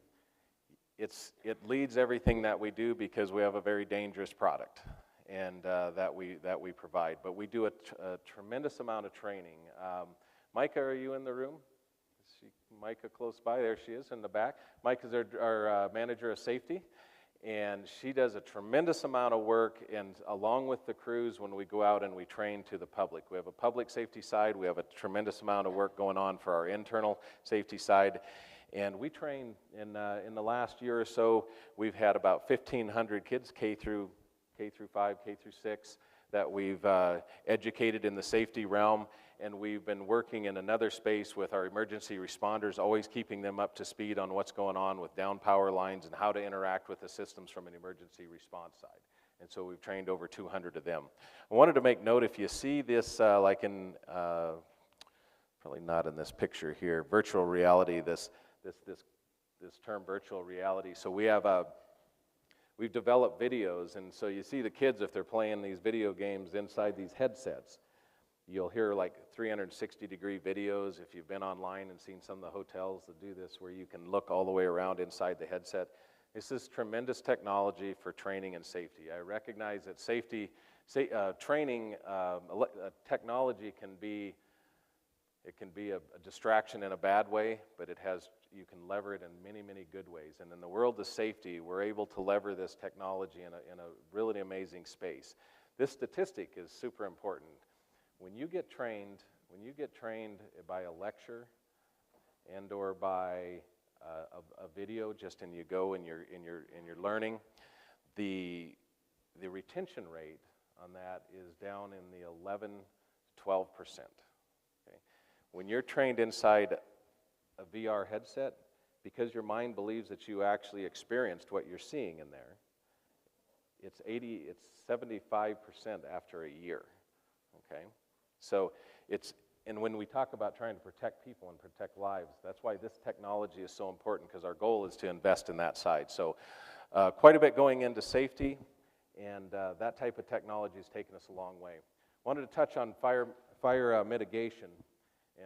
It leads everything that we do because we have a very dangerous product, and that we provide. But we do a tremendous amount of training. Micah, are you in the room? Is Micah close by? There she is in the back. Micah is our manager of safety, and she does a tremendous amount of work, and along with the crews, when we go out and we train to the public. We have a public safety side. We have a tremendous amount of work going on for our internal safety side. And we train in the last year or so, we've had about 1,500 kids, K through 5, K through 6, that we've educated in the safety realm. And we've been working in another space with our emergency responders, always keeping them up to speed on what's going on with down power lines and how to interact with the systems from an emergency response side. And so we've trained over 200 of them. I wanted to make note, if you see this, like in, probably not in this picture here, virtual reality, this term virtual reality. So we have we've developed videos, and so you see the kids, if they're playing these video games inside these headsets, you'll hear like 360-degree videos. If you've been online and seen some of the hotels that do this, where you can look all the way around inside the headset. This is tremendous technology for training and safety. I recognize that training technology can be a distraction in a bad way, but you can lever it in many, many good ways. And in the world of safety, we're able to lever this technology in a really amazing space. This statistic is super important. When you get trained by a lecture and/or by a video, just and you go and you're learning, the retention rate on that is down in the 11 to 12%. Okay? When you're trained inside a VR headset, because your mind believes that you actually experienced what you're seeing in there, it's 75% after a year. Okay? So and when we talk about trying to protect people and protect lives, that's why this technology is so important, because our goal is to invest in that side. So quite a bit going into safety, and that type of technology has taken us a long way. Wanted to touch on fire mitigation,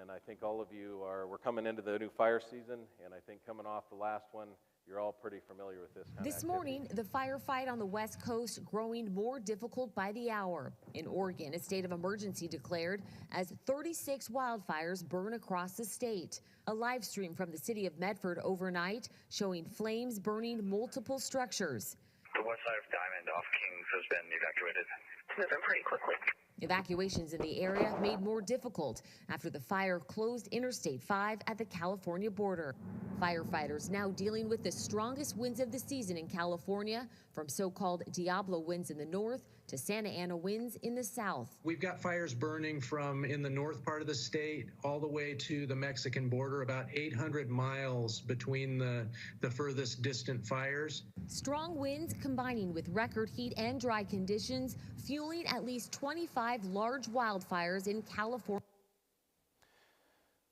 and I think all of you we're coming into the new fire season, and I think coming off the last one, you're all pretty familiar with this kind of activity. Morning, the firefight on the West Coast growing more difficult by the hour. In Oregon, a state of emergency declared as 36 wildfires burn across the state. A live stream from the city of Medford overnight showing flames burning multiple structures. The west side of Diamond off Kings has been evacuated. It's moving pretty quickly. Evacuations in the area made more difficult after the fire closed Interstate 5 at the California border. Firefighters now dealing with the strongest winds of the season in California, from so-called Diablo winds in the north to Santa Ana winds in the south. We've got fires burning from in the north part of the state all the way to the Mexican border, about 800 miles between the furthest distant fires. Strong winds combining with record heat and dry conditions, fueling at least 25 large wildfires in California.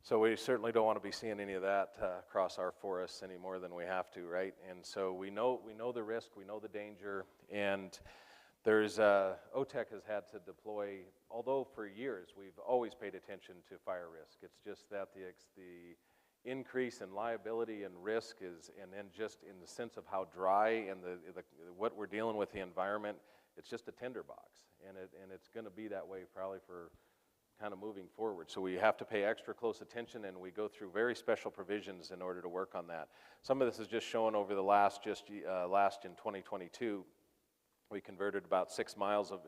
So we certainly don't want to be seeing any of that across our forests any more than we have to, right? And so we know the risk, we know the danger, and there's OTEC has had to deploy, although for years we've always paid attention to fire risk. It's just that the increase in liability and risk is, and then just in the sense of how dry and what we're dealing with the environment, it's just a tinderbox, and it's going to be that way probably for kind of moving forward. So we have to pay extra close attention, and we go through very special provisions in order to work on that. Some of this is just shown over the last in 2022. We converted about 6 miles of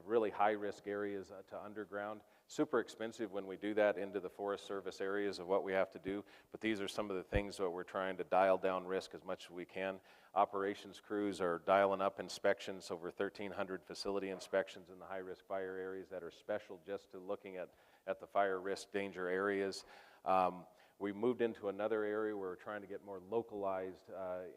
really high-risk areas to underground. Super expensive when we do that into the Forest Service areas of what we have to do, but these are some of the things that we're trying to dial down risk as much as we can. Operations crews are dialing up inspections, over 1,300 facility inspections in the high-risk fire areas that are special just to looking at the fire risk danger areas. We moved into another area where we're trying to get more localized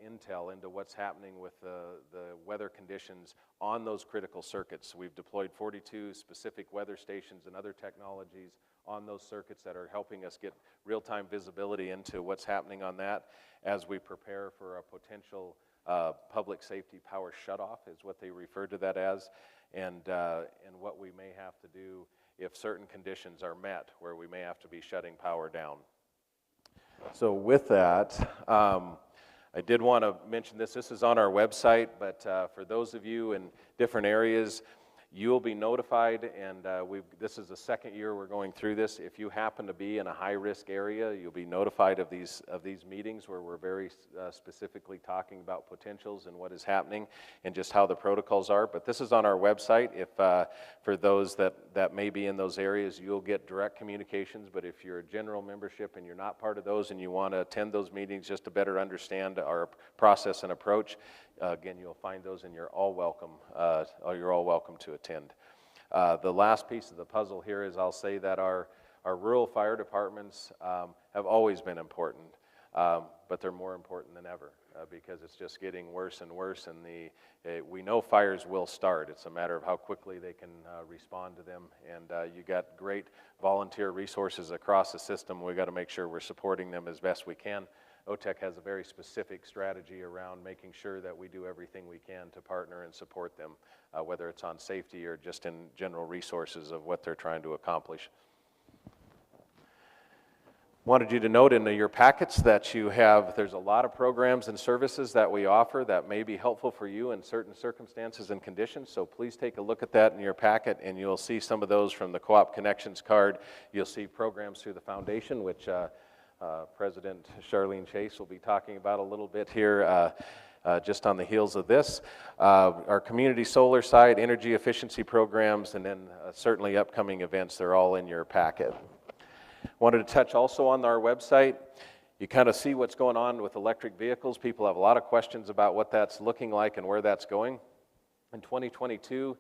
intel into what's happening with the weather conditions on those critical circuits. We've deployed 42 specific weather stations and other technologies on those circuits that are helping us get real-time visibility into what's happening on that as we prepare for a potential public safety power shutoff, is what they refer to that as, and what we may have to do if certain conditions are met where we may have to be shutting power down. So with that, I did want to mention this. This is on our website, but for those of you in different areas, you'll be notified, and this is the second year we're going through this. If you happen to be in a high-risk area, you'll be notified of these meetings where we're very specifically talking about potentials and what is happening and just how the protocols are. But this is on our website. If for those that may be in those areas, you'll get direct communications. But if you're a general membership and you're not part of those and you want to attend those meetings just to better understand our process and approach, again, you'll find those, and you're all welcome to attend. The last piece of the puzzle here is I'll say that our rural fire departments have always been important, but they're more important than ever because it's just getting worse and worse, and we know fires will start. It's a matter of how quickly they can respond to them, and you got great volunteer resources across the system. We got to make sure we're supporting them as best we can. OTEC has a very specific strategy around making sure that we do everything we can to partner and support them, whether it's on safety or just in general resources of what they're trying to accomplish. Wanted you to note in your packets that there's a lot of programs and services that we offer that may be helpful for you in certain circumstances and conditions, so please take a look at that in your packet, and you'll see some of those from the Co-op Connections card. You'll see programs through the foundation, which President Charlene Chase will be talking about a little bit here just on the heels of this. Our community solar side, energy efficiency programs, and then certainly upcoming events, they're all in your packet. Wanted to touch also on our website. You kind of see what's going on with electric vehicles. People have a lot of questions about what that's looking like and where that's going. In 2022,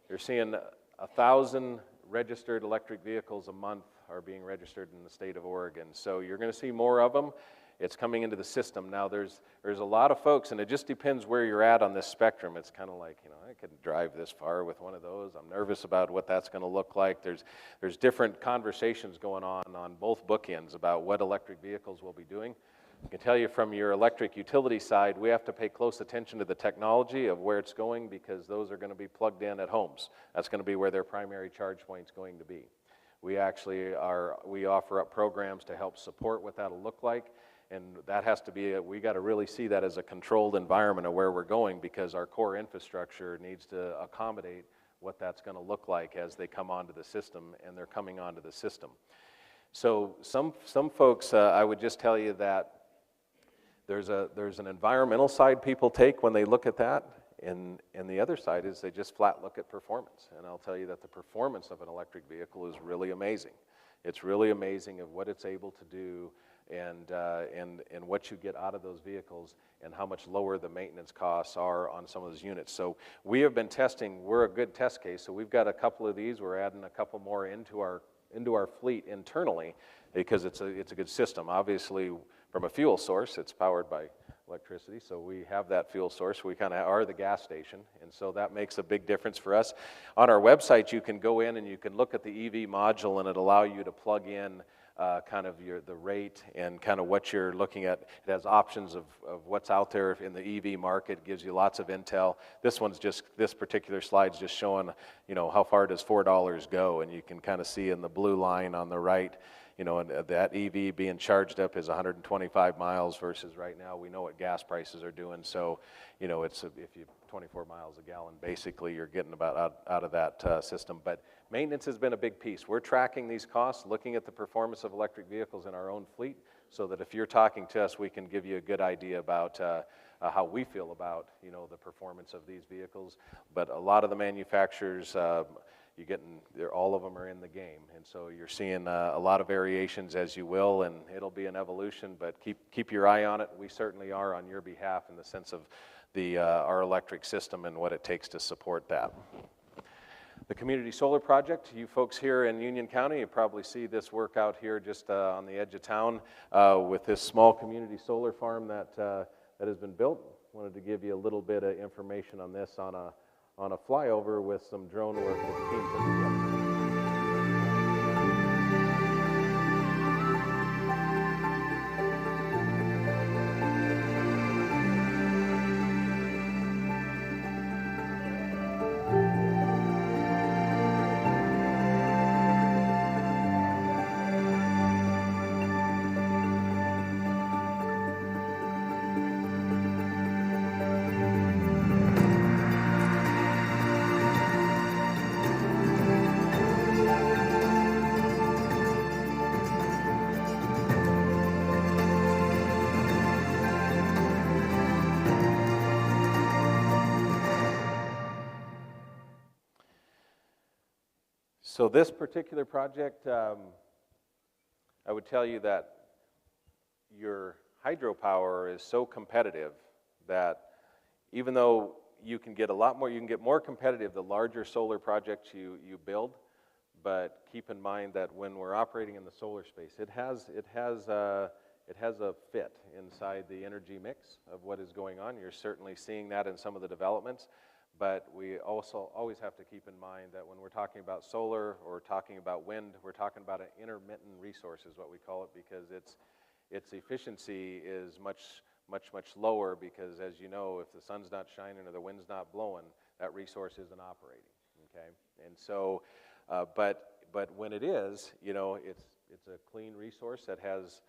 you're seeing 1,000 registered electric vehicles a month are being registered in the state of Oregon. So you're going to see more of them. It's coming into the system. Now there's a lot of folks, and it just depends where you're at on this spectrum. It's kind of like, I could drive this far with one of those. I'm nervous about what that's going to look like. There's different conversations going on both bookends about what electric vehicles will be doing. I can tell you from your electric utility side, we have to pay close attention to the technology of where it's going, because those are going to be plugged in at homes. That's going to be where their primary charge point's going to be. We offer up programs to help support what that'll look like. And that has to be, we got to really see that as a controlled environment of where we're going, because our core infrastructure needs to accommodate what that's going to look like as they come onto the system, and they're coming onto the system. So some folks, I would just tell you that there's an environmental side people take when they look at that, and the other side is they just flat look at performance. And I'll tell you that the performance of an electric vehicle is really amazing. It's really amazing of what it's able to do, and what you get out of those vehicles, and how much lower the maintenance costs are on some of those units. So we have been testing. We're a good test case. So we've got a couple of these. We're adding a couple more into our fleet internally, because it's a good system. Obviously, from a fuel source, it's powered by electricity, so we have that fuel source. We kind of are the gas station, and so that makes a big difference for us. On our website, you can go in and you can look at the EV module, and it'll allow you to plug in kind of the rate and kind of what you're looking at. It has options of what's out there in the EV market. It gives you lots of intel. This particular slide's just showing, how far does $4 go, and you can kind of see in the blue line on the right, and that EV being charged up is 125 miles versus right now we know what gas prices are doing. So, if you 24 miles a gallon, basically you're getting about out of that system. But maintenance has been a big piece. We're tracking these costs, looking at the performance of electric vehicles in our own fleet, so that if you're talking to us, we can give you a good idea about how we feel about the performance of these vehicles. But a lot of the manufacturers, all of them are in the game, and so you're seeing a lot of variations as you will, and it'll be an evolution. But keep your eye on it. We certainly are on your behalf in the sense of our electric system and what it takes to support that. The community solar project, you folks here in Union County, you probably see this work out here just on the edge of town with this small community solar farm that has been built. Wanted to give you a little bit of information on this on a flyover with some drone work that the team put together. So this particular project, I would tell you that your hydropower is so competitive that even though you can get more competitive the larger solar projects you build, but keep in mind that when we're operating in the solar space, it has a fit inside the energy mix of what is going on. You're certainly seeing that in some of the developments. But we also always have to keep in mind that when we're talking about solar or talking about wind, we're talking about an intermittent resource is what we call it, because its efficiency is much lower because, as you know, if the sun's not shining or the wind's not blowing, that resource isn't operating, okay? And so, but when it is, it's a clean resource that has,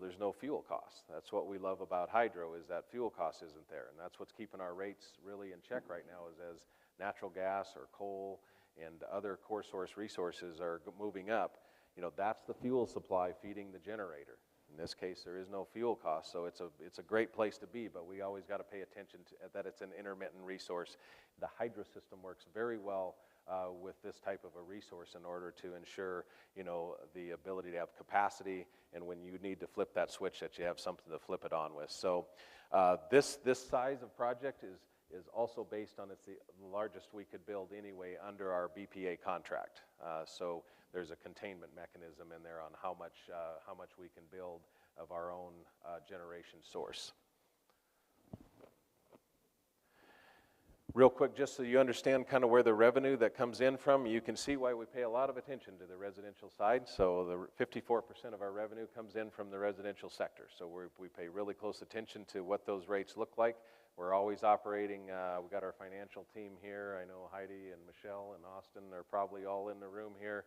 there's no fuel costs. That's what we love about hydro, is that fuel cost isn't there, and that's what's keeping our rates really in check right now, is as natural gas or coal and other core source resources are moving up, that's the fuel supply feeding the generator. In this case, there is no fuel cost, so it's a great place to be, but we always got to pay attention to that it's an intermittent resource. The hydro system works very well with this type of a resource in order to ensure, the ability to have capacity, and when you need to flip that switch, that you have something to flip it on with. So this size of project is also based on, it's the largest we could build anyway under our BPA contract. So there's a containment mechanism in there on how much we can build of our own generation source. Real quick, just so you understand kind of where the revenue that comes in from, you can see why we pay a lot of attention to the residential side. So the 54% of our revenue comes in from the residential sector. So we pay really close attention to what those rates look like. We're always operating, we got our financial team here. I know Heidi and Michelle and Austin are probably all in the room here.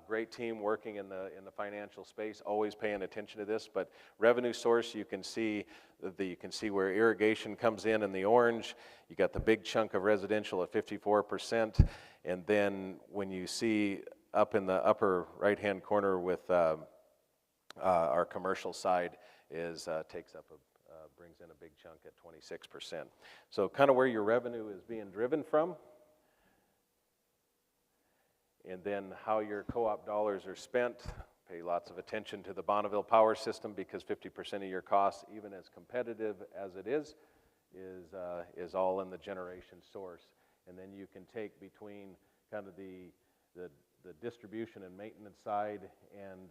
Great team working in the financial space, always paying attention to this. But revenue source, you can see where irrigation comes in the orange. You got the big chunk of residential at 54%, and then when you see up in the upper right-hand corner with our commercial side brings in a big chunk at 26%. So kind of where your revenue is being driven from, and then how your co-op dollars are spent. Pay lots of attention to the Bonneville Power System, because 50% of your costs, even as competitive as it is all in the generation source. And then you can take between kind of the distribution and maintenance side and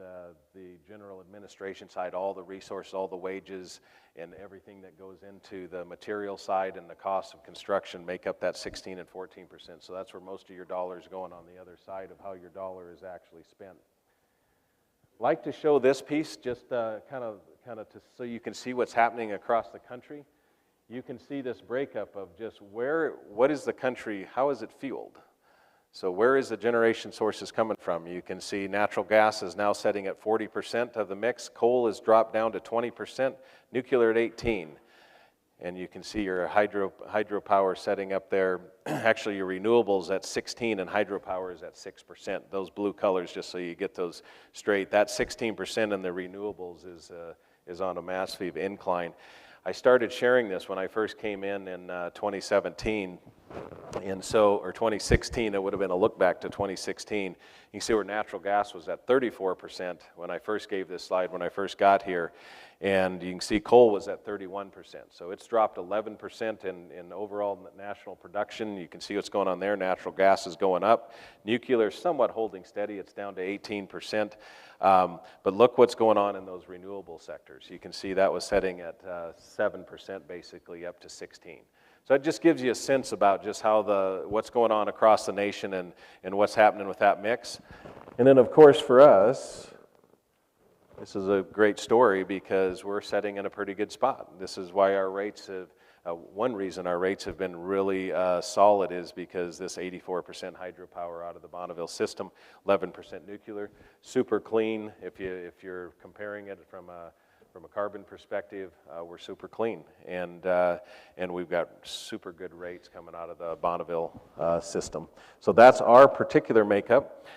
the general administration side, all the resources, all the wages, and everything that goes into the material side and the cost of construction make up that 16 and 14%. So that's where most of your dollars going on the other side of how your dollar is actually spent. Like to show this piece just kind of so you can see what's happening across the country. You can see this breakup of just what is the country, how is it fueled? So where is the generation sources coming from? You can see natural gas is now setting at 40% of the mix. Coal has dropped down to 20%, nuclear at 18%. And you can see your hydropower setting up there. Actually, your renewables at 16% and hydropower is at 6%. Those blue colors, just so you get those straight. That 16% in the renewables is on a massive incline. I started sharing this when I first came in 2017, or 2016. It would have been a look back to 2016. You can see where natural gas was at 34% when I first gave this slide when I first got here, and you can see coal was at 31%. So it's dropped 11% in overall national production. You can see what's going on there. Natural gas is going up. Nuclear is somewhat holding steady. It's down to 18%. But look what's going on in those renewable sectors. You can see that was setting at 7%, basically up to 16%. So it just gives you a sense about just how what's going on across the nation and what's happening with that mix. And then, of course, for us, this is a great story because we're setting in a pretty good spot. This is why our rates one reason our rates have been really solid is because this 84% hydropower out of the Bonneville system, 11% nuclear, super clean. If you're comparing it from a carbon perspective, we're super clean, and we've got super good rates coming out of the Bonneville system. So that's our particular makeup.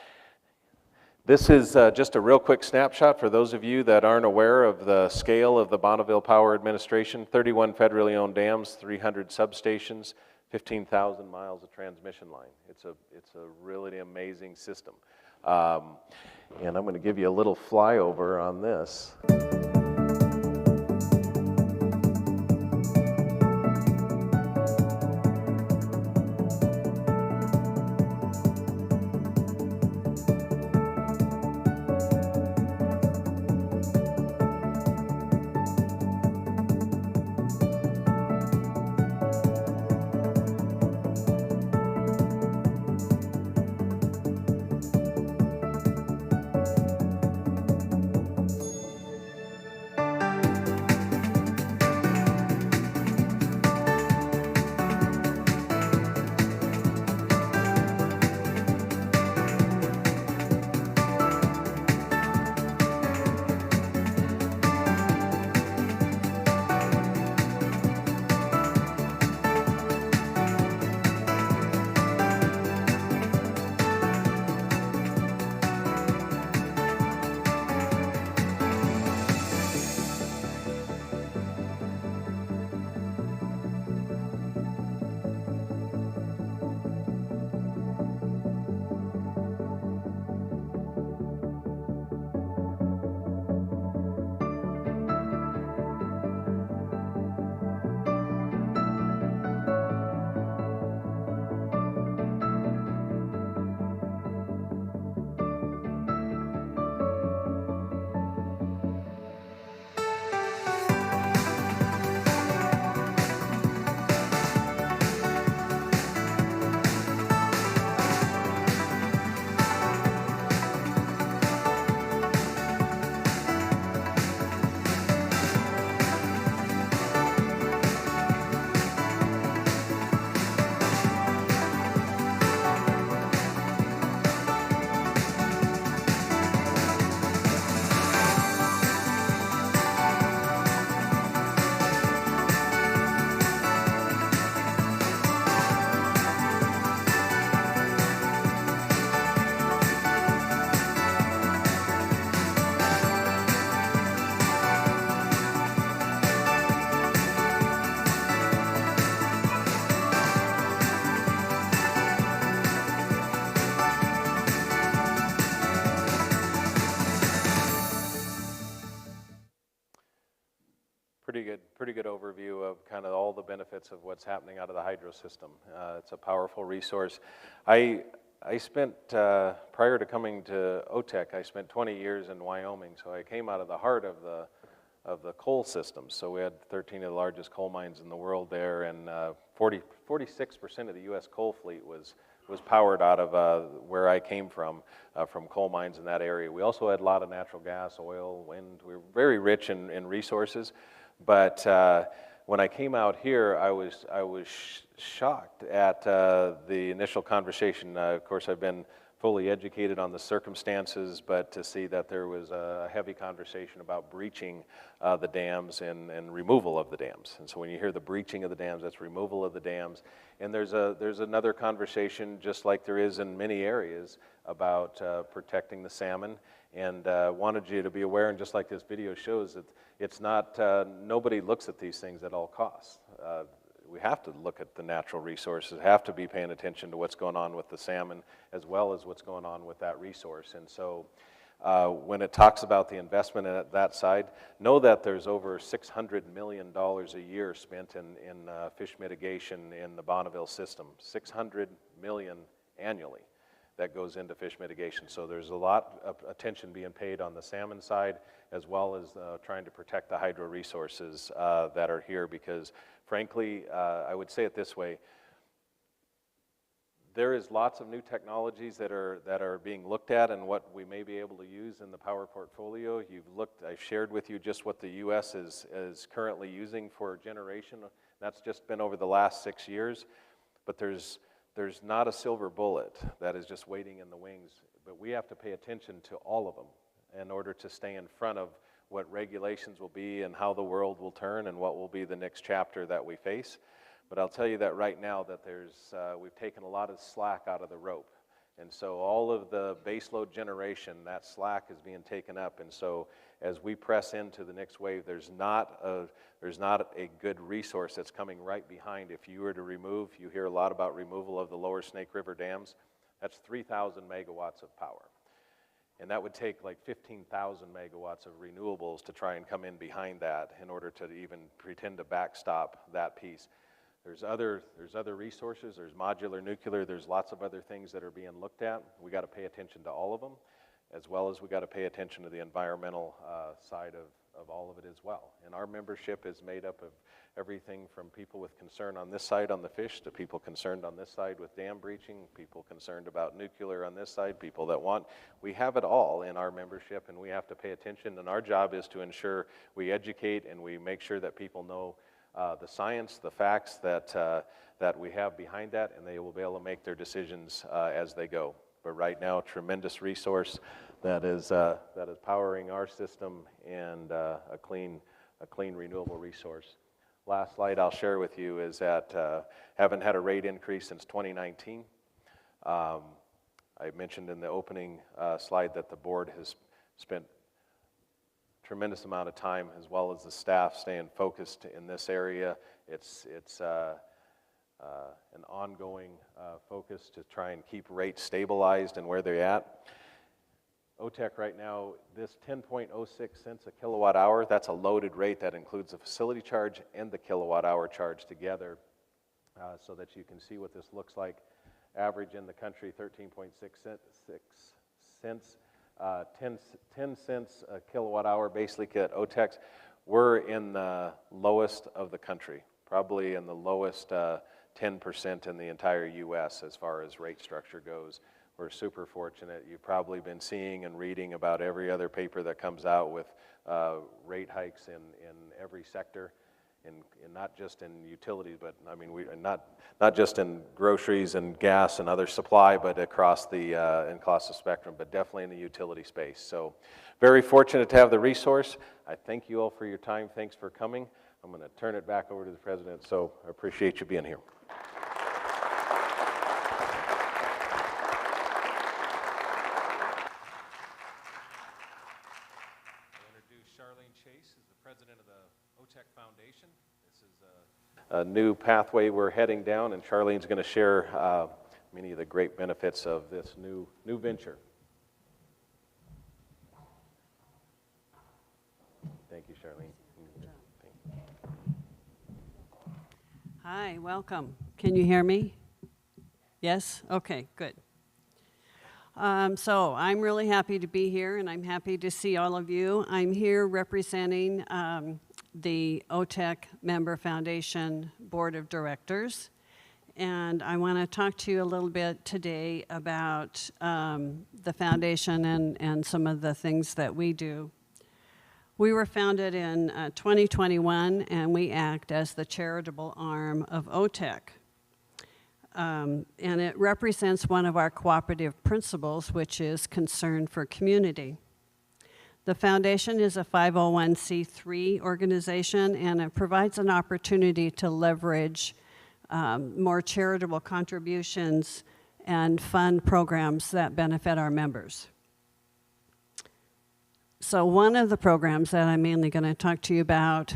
This is just a real quick snapshot for those of you that aren't aware of the scale of the Bonneville Power Administration. 31 federally owned dams, 300 substations, 15,000 miles of transmission line. It's a really amazing system. And I'm going to give you a little flyover on this. pretty good overview of kind of all the benefits of what's happening out of the hydro system. It's a powerful resource. I spent, prior to coming to OTEC, I spent 20 years in Wyoming, so I came out of the heart of the coal system. So we had 13 of the largest coal mines in the world there, and 46% of the U.S. coal fleet was powered out of where I came from coal mines in that area. We also had a lot of natural gas, oil, wind. We were very rich in resources, but when I came out here, I was shocked at the initial conversation. Of course, I've been fully educated on the circumstances, but to see that there was a heavy conversation about breaching the dams and removal of the dams. And so when you hear the breaching of the dams, that's removal of the dams. And there's another conversation, just like there is in many areas, about protecting the salmon. And wanted you to be aware, and just like this video shows, that it's not, nobody looks at these things at all costs. We have to look at the natural resources, have to be paying attention to what's going on with the salmon as well as what's going on with that resource. And so when it talks about the investment at that side, know that there's over $600 million a year spent in fish mitigation in the Bonneville system, $600 million annually that goes into fish mitigation. So there's a lot of attention being paid on the salmon side, as well as trying to protect the hydro resources that are here, because frankly, I would say it this way, there is lots of new technologies that are being looked at and what we may be able to use in the power portfolio. I've shared with you just what the U.S. is currently using for generation. That's just been over the last 6 years, but there's not a silver bullet that is just waiting in the wings, but we have to pay attention to all of them in order to stay in front of what regulations will be and how the world will turn and what will be the next chapter that we face. But I'll tell you that right now that we've taken a lot of slack out of the rope. And so all of the baseload generation, that slack is being taken up. And so as we press into the next wave, there's not a good resource that's coming right behind. If you were to remove, you hear a lot about removal of the lower Snake River dams, that's 3,000 megawatts of power. And that would take like 15,000 megawatts of renewables to try and come in behind that in order to even pretend to backstop that piece. There's other resources, there's modular nuclear, there's lots of other things that are being looked at. We got to pay attention to all of them, as well as we got to pay attention to the environmental side of all of it as well. And our membership is made up of everything from people with concern on this side on the fish to people concerned on this side with dam breaching, people concerned about nuclear on this side, people that want. We have it all in our membership, and we have to pay attention. And our job is to ensure we educate and we make sure that people know the science, the facts that we have behind that, and they will be able to make their decisions as they go. But right now, tremendous resource that is powering our system, and a clean renewable resource. Last slide I'll share with you is that haven't had a rate increase since 2019. I mentioned in the opening slide that the board has spent tremendous amount of time, as well as the staff, staying focused in this area. It's an ongoing focus to try and keep rates stabilized and where they're at. OTEC right now, this 10.06 cents a kilowatt hour, that's a loaded rate that includes the facility charge and the kilowatt hour charge together, so that you can see what this looks like. Average in the country, 13.6 cents. 10 cents a kilowatt hour basically at OTEC. We're in the lowest of the country, probably in the lowest 10% in the entire U.S. as far as rate structure goes. We're super fortunate. You've probably been seeing and reading about every other paper that comes out with rate hikes in every sector, and not just in utilities, but I mean, not just in groceries and gas and other supply, but across the spectrum, but definitely in the utility space. So very fortunate to have the resource. I thank you all for your time. Thanks for coming. I'm going to turn it back over to the president, so I appreciate you being here. Foundation. This is a new pathway we're heading down, and Charlene's going to share many of the great benefits of this new venture. Thank you, Charlene. Thank you. Hi, welcome. Can you hear me? Yes? Okay, good. So I'm really happy to be here, and I'm happy to see all of you. I'm here representing the OTEC Member Foundation Board of Directors, and I want to talk to you a little bit today about the foundation and some of the things that we do. We were founded in 2021, and we act as the charitable arm of OTEC. And it represents one of our cooperative principles, which is concern for community. The foundation is a 501c3 organization, and it provides an opportunity to leverage more charitable contributions and fund programs that benefit our members. So one of the programs that I'm mainly going to talk to you about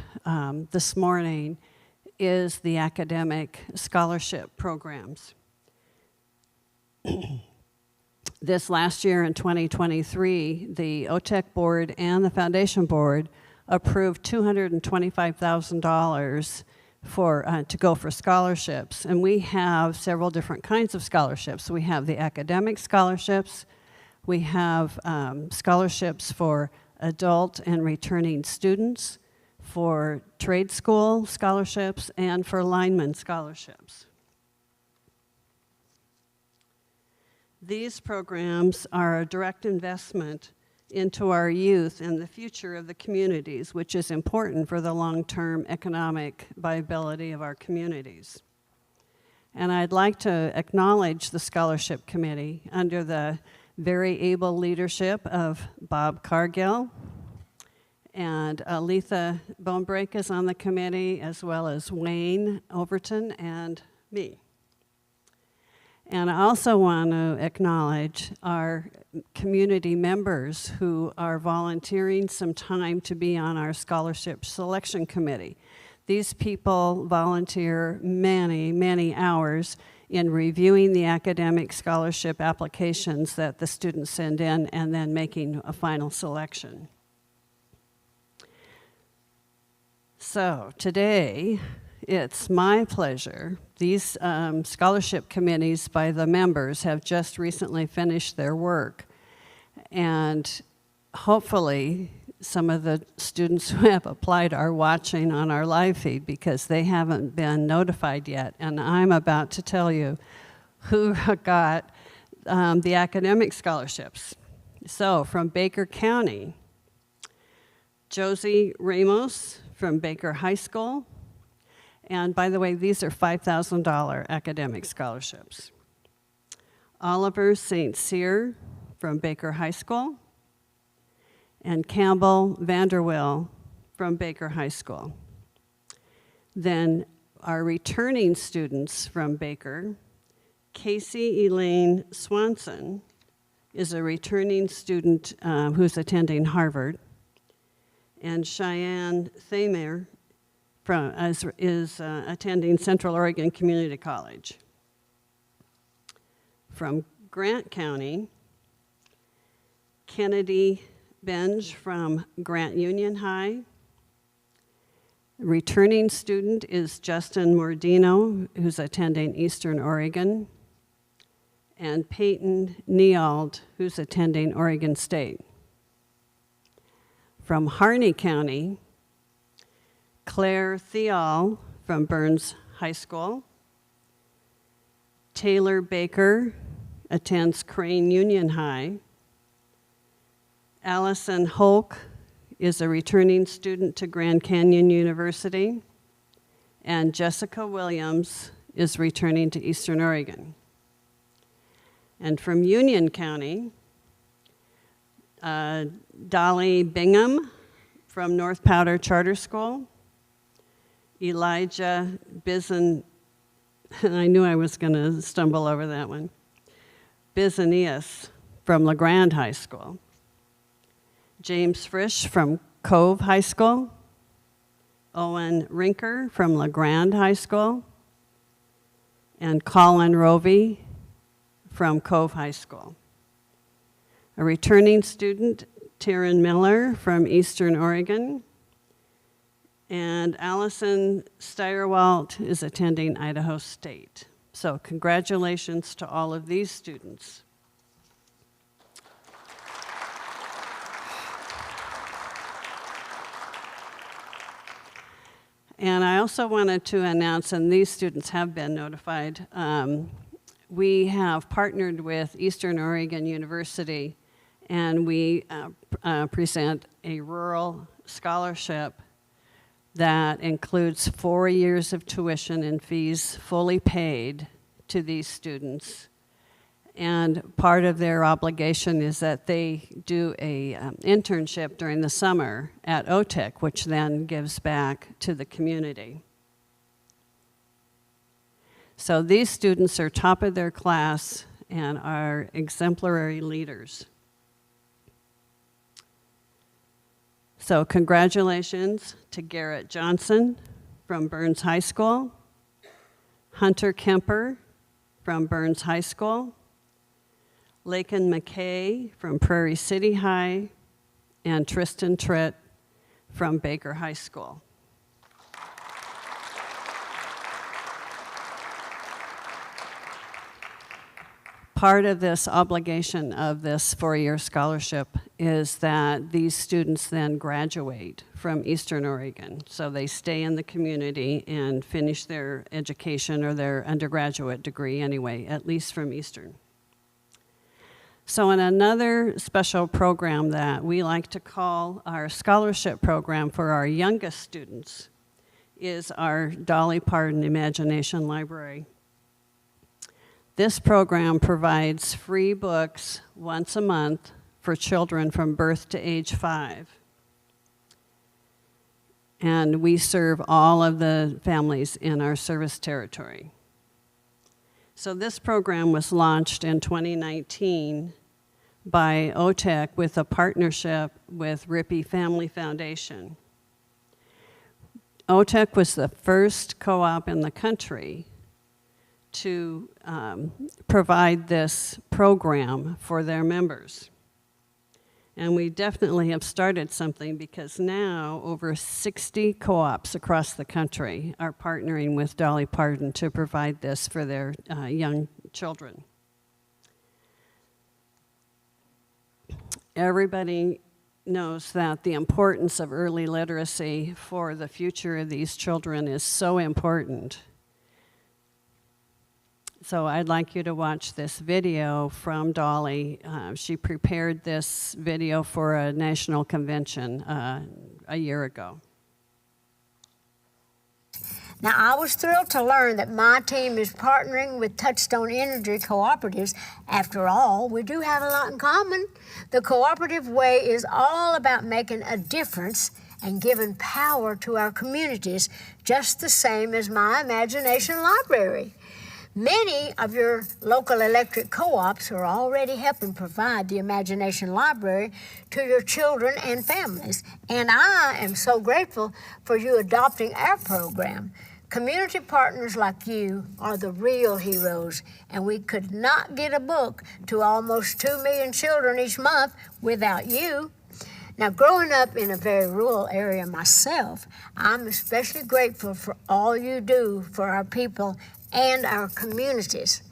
this morning is the academic scholarship programs. This last year in 2023, the OTEC board and the foundation board approved $225,000 to go for scholarships. And we have several different kinds of scholarships. We have the academic scholarships, we have scholarships for adult and returning students, for trade school scholarships, and for lineman scholarships. These programs are a direct investment into our youth and the future of the communities, which is important for the long-term economic viability of our communities. And I'd like to acknowledge the Scholarship Committee under the very able leadership of Bob Cargill, and Letha Bonebreak is on the committee, as well as Wayne Overton and me. And I also want to acknowledge our community members who are volunteering some time to be on our scholarship selection committee. These people volunteer many, many hours in reviewing the academic scholarship applications that the students send in and then making a final selection. So today, it's my pleasure. These scholarship committees by the members have just recently finished their work, and hopefully some of the students who have applied are watching on our live feed because they haven't been notified yet. And I'm about to tell you who got the academic scholarships. So from Baker County, Josie Ramos from Baker High School. And by the way, these are $5,000 academic scholarships. Oliver St. Cyr from Baker High School. And Campbell Vanderwill from Baker High School. Then our returning students from Baker, Casey Elaine Swanson is a returning student who's attending Harvard, and Cheyenne Thamer is attending Central Oregon Community College. From Grant County, Kennedy Benj from Grant Union High. Returning student is Justin Mordino, who's attending Eastern Oregon, and Peyton Neald, who's attending Oregon State. From Harney County, Claire Theall from Burns High School. Taylor Baker attends Crane Union High. Allison Holk is a returning student to Grand Canyon University, and Jessica Williams is returning to Eastern Oregon. And from Union County, Dolly Bingham from North Powder Charter School, Elijah Bizan, I knew I was going to stumble over that one, Bizanias from LeGrand High School, James Frisch from Cove High School, Owen Rinker from LeGrand High School, and Colin Rovey from Cove High School. A returning student, Taryn Miller from Eastern Oregon, And Allison Steyerwalt is attending Idaho State. So congratulations to all of these students. And I also wanted to announce, and these students have been notified, we have partnered with Eastern Oregon University, and we present a rural scholarship that includes 4 years of tuition and fees fully paid to these students. And part of their obligation is that they do a internship during the summer at OTEC, which then gives back to the community. So these students are top of their class and are exemplary leaders. So congratulations to Garrett Johnson from Burns High School, Hunter Kemper from Burns High School, Laken McKay from Prairie City High, and Tristan Tritt from Baker High School. Part of this obligation of this 4-year scholarship is that these students then graduate from Eastern Oregon. So they stay in the community and finish their education or their undergraduate degree anyway, at least from Eastern. So in another special program that we like to call our scholarship program for our youngest students is our Dolly Parton Imagination Library. This program provides free books once a month for children from birth to age 5. And we serve all of the families in our service territory. So this program was launched in 2019 by OTEC with a partnership with Rippey Family Foundation. OTEC was the first co-op in the country to provide this program for their members. And we definitely have started something because now over 60 co-ops across the country are partnering with Dolly Parton to provide this for their young children. Everybody knows that the importance of early literacy for the future of these children is so important. So I'd like you to watch this video from Dolly. She prepared this video for a national convention a year ago. Now, I was thrilled to learn that my team is partnering with Touchstone Energy Cooperatives. After all, we do have a lot in common. The cooperative way is all about making a difference and giving power to our communities, just the same as my Imagination Library. Many of your local electric co-ops are already helping provide the Imagination Library to your children and families, and I am so grateful for you adopting our program. Community partners like you are the real heroes, and we could not get a book to almost 2 million children each month without you. Now, growing up in a very rural area myself, I'm especially grateful for all you do for our people and our communities.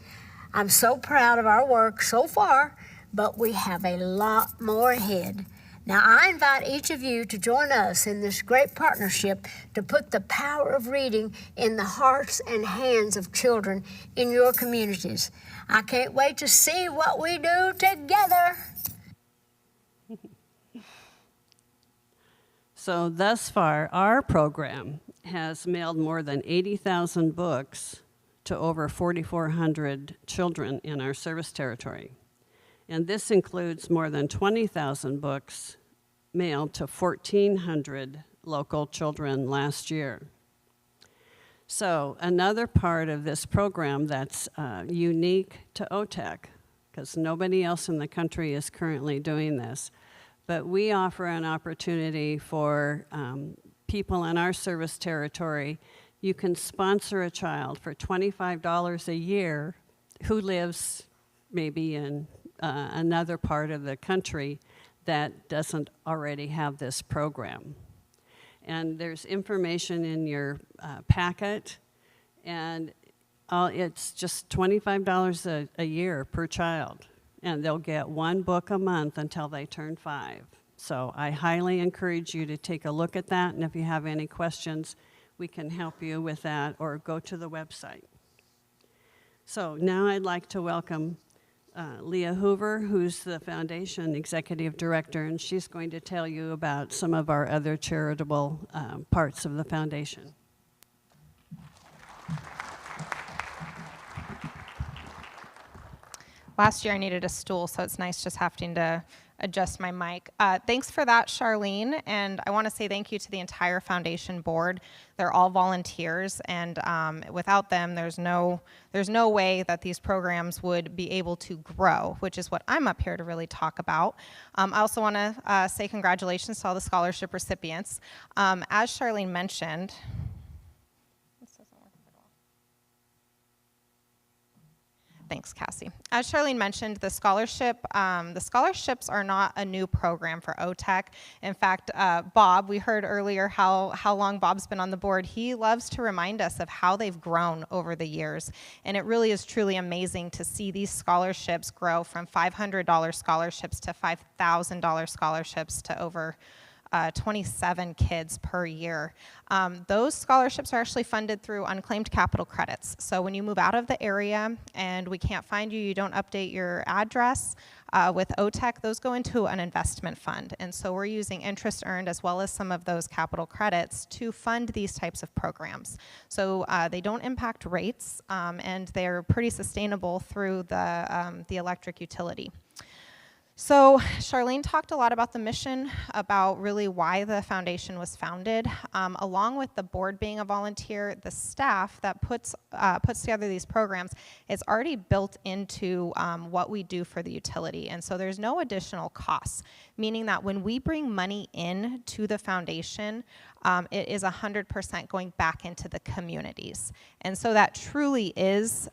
I'm so proud of our work so far, but we have a lot more ahead. Now, I invite each of you to join us in this great partnership to put the power of reading in the hearts and hands of children in your communities. I can't wait to see what we do together. So thus far, our program has mailed more than 80,000 books to over 4,400 children in our service territory. And this includes more than 20,000 books mailed to 1,400 local children last year. So another part of this program that's unique to OTEC, because nobody else in the country is currently doing this, but we offer an opportunity for people in our service territory. You can sponsor a child for $25 a year who lives maybe in another part of the country that doesn't already have this program. And there's information in your packet, and it's just $25 a year per child, and they'll get one book a month until they turn 5. So I highly encourage you to take a look at that, and if you have any questions, we can help you with that, or go to the website. So now I'd like to welcome Leah Hoover, who's the Foundation Executive Director, and she's going to tell you about some of our other charitable parts of the Foundation. Last year I needed a stool, so it's nice just having to adjust my mic. Thanks for that, Charlene, and I want to say thank you to the entire foundation board. They're all volunteers, and without them, there's no way that these programs would be able to grow, which is what I'm up here to really talk about. I also want to say congratulations to all the scholarship recipients. As Charlene mentioned, thanks, Cassie. As Charlene mentioned, the scholarships are not a new program for OTEC. In fact, Bob, we heard earlier how long Bob's been on the board. He loves to remind us of how they've grown over the years. And it really is truly amazing to see these scholarships grow from $500 scholarships to $5,000 scholarships to over 27 kids per year. Those scholarships are actually funded through unclaimed capital credits. So when you move out of the area and we can't find you, you don't update your address, with OTEC, those go into an investment fund. And so we're using interest earned as well as some of those capital credits to fund these types of programs. So they don't impact rates, and they're pretty sustainable through the electric utility. So Charlene talked a lot about the mission, about really why the foundation was founded. Along with the board being a volunteer, the staff that puts together these programs is already built into what we do for the utility. And so there's no additional costs, meaning that when we bring money in to the foundation, it is 100% going back into the communities. And so that truly is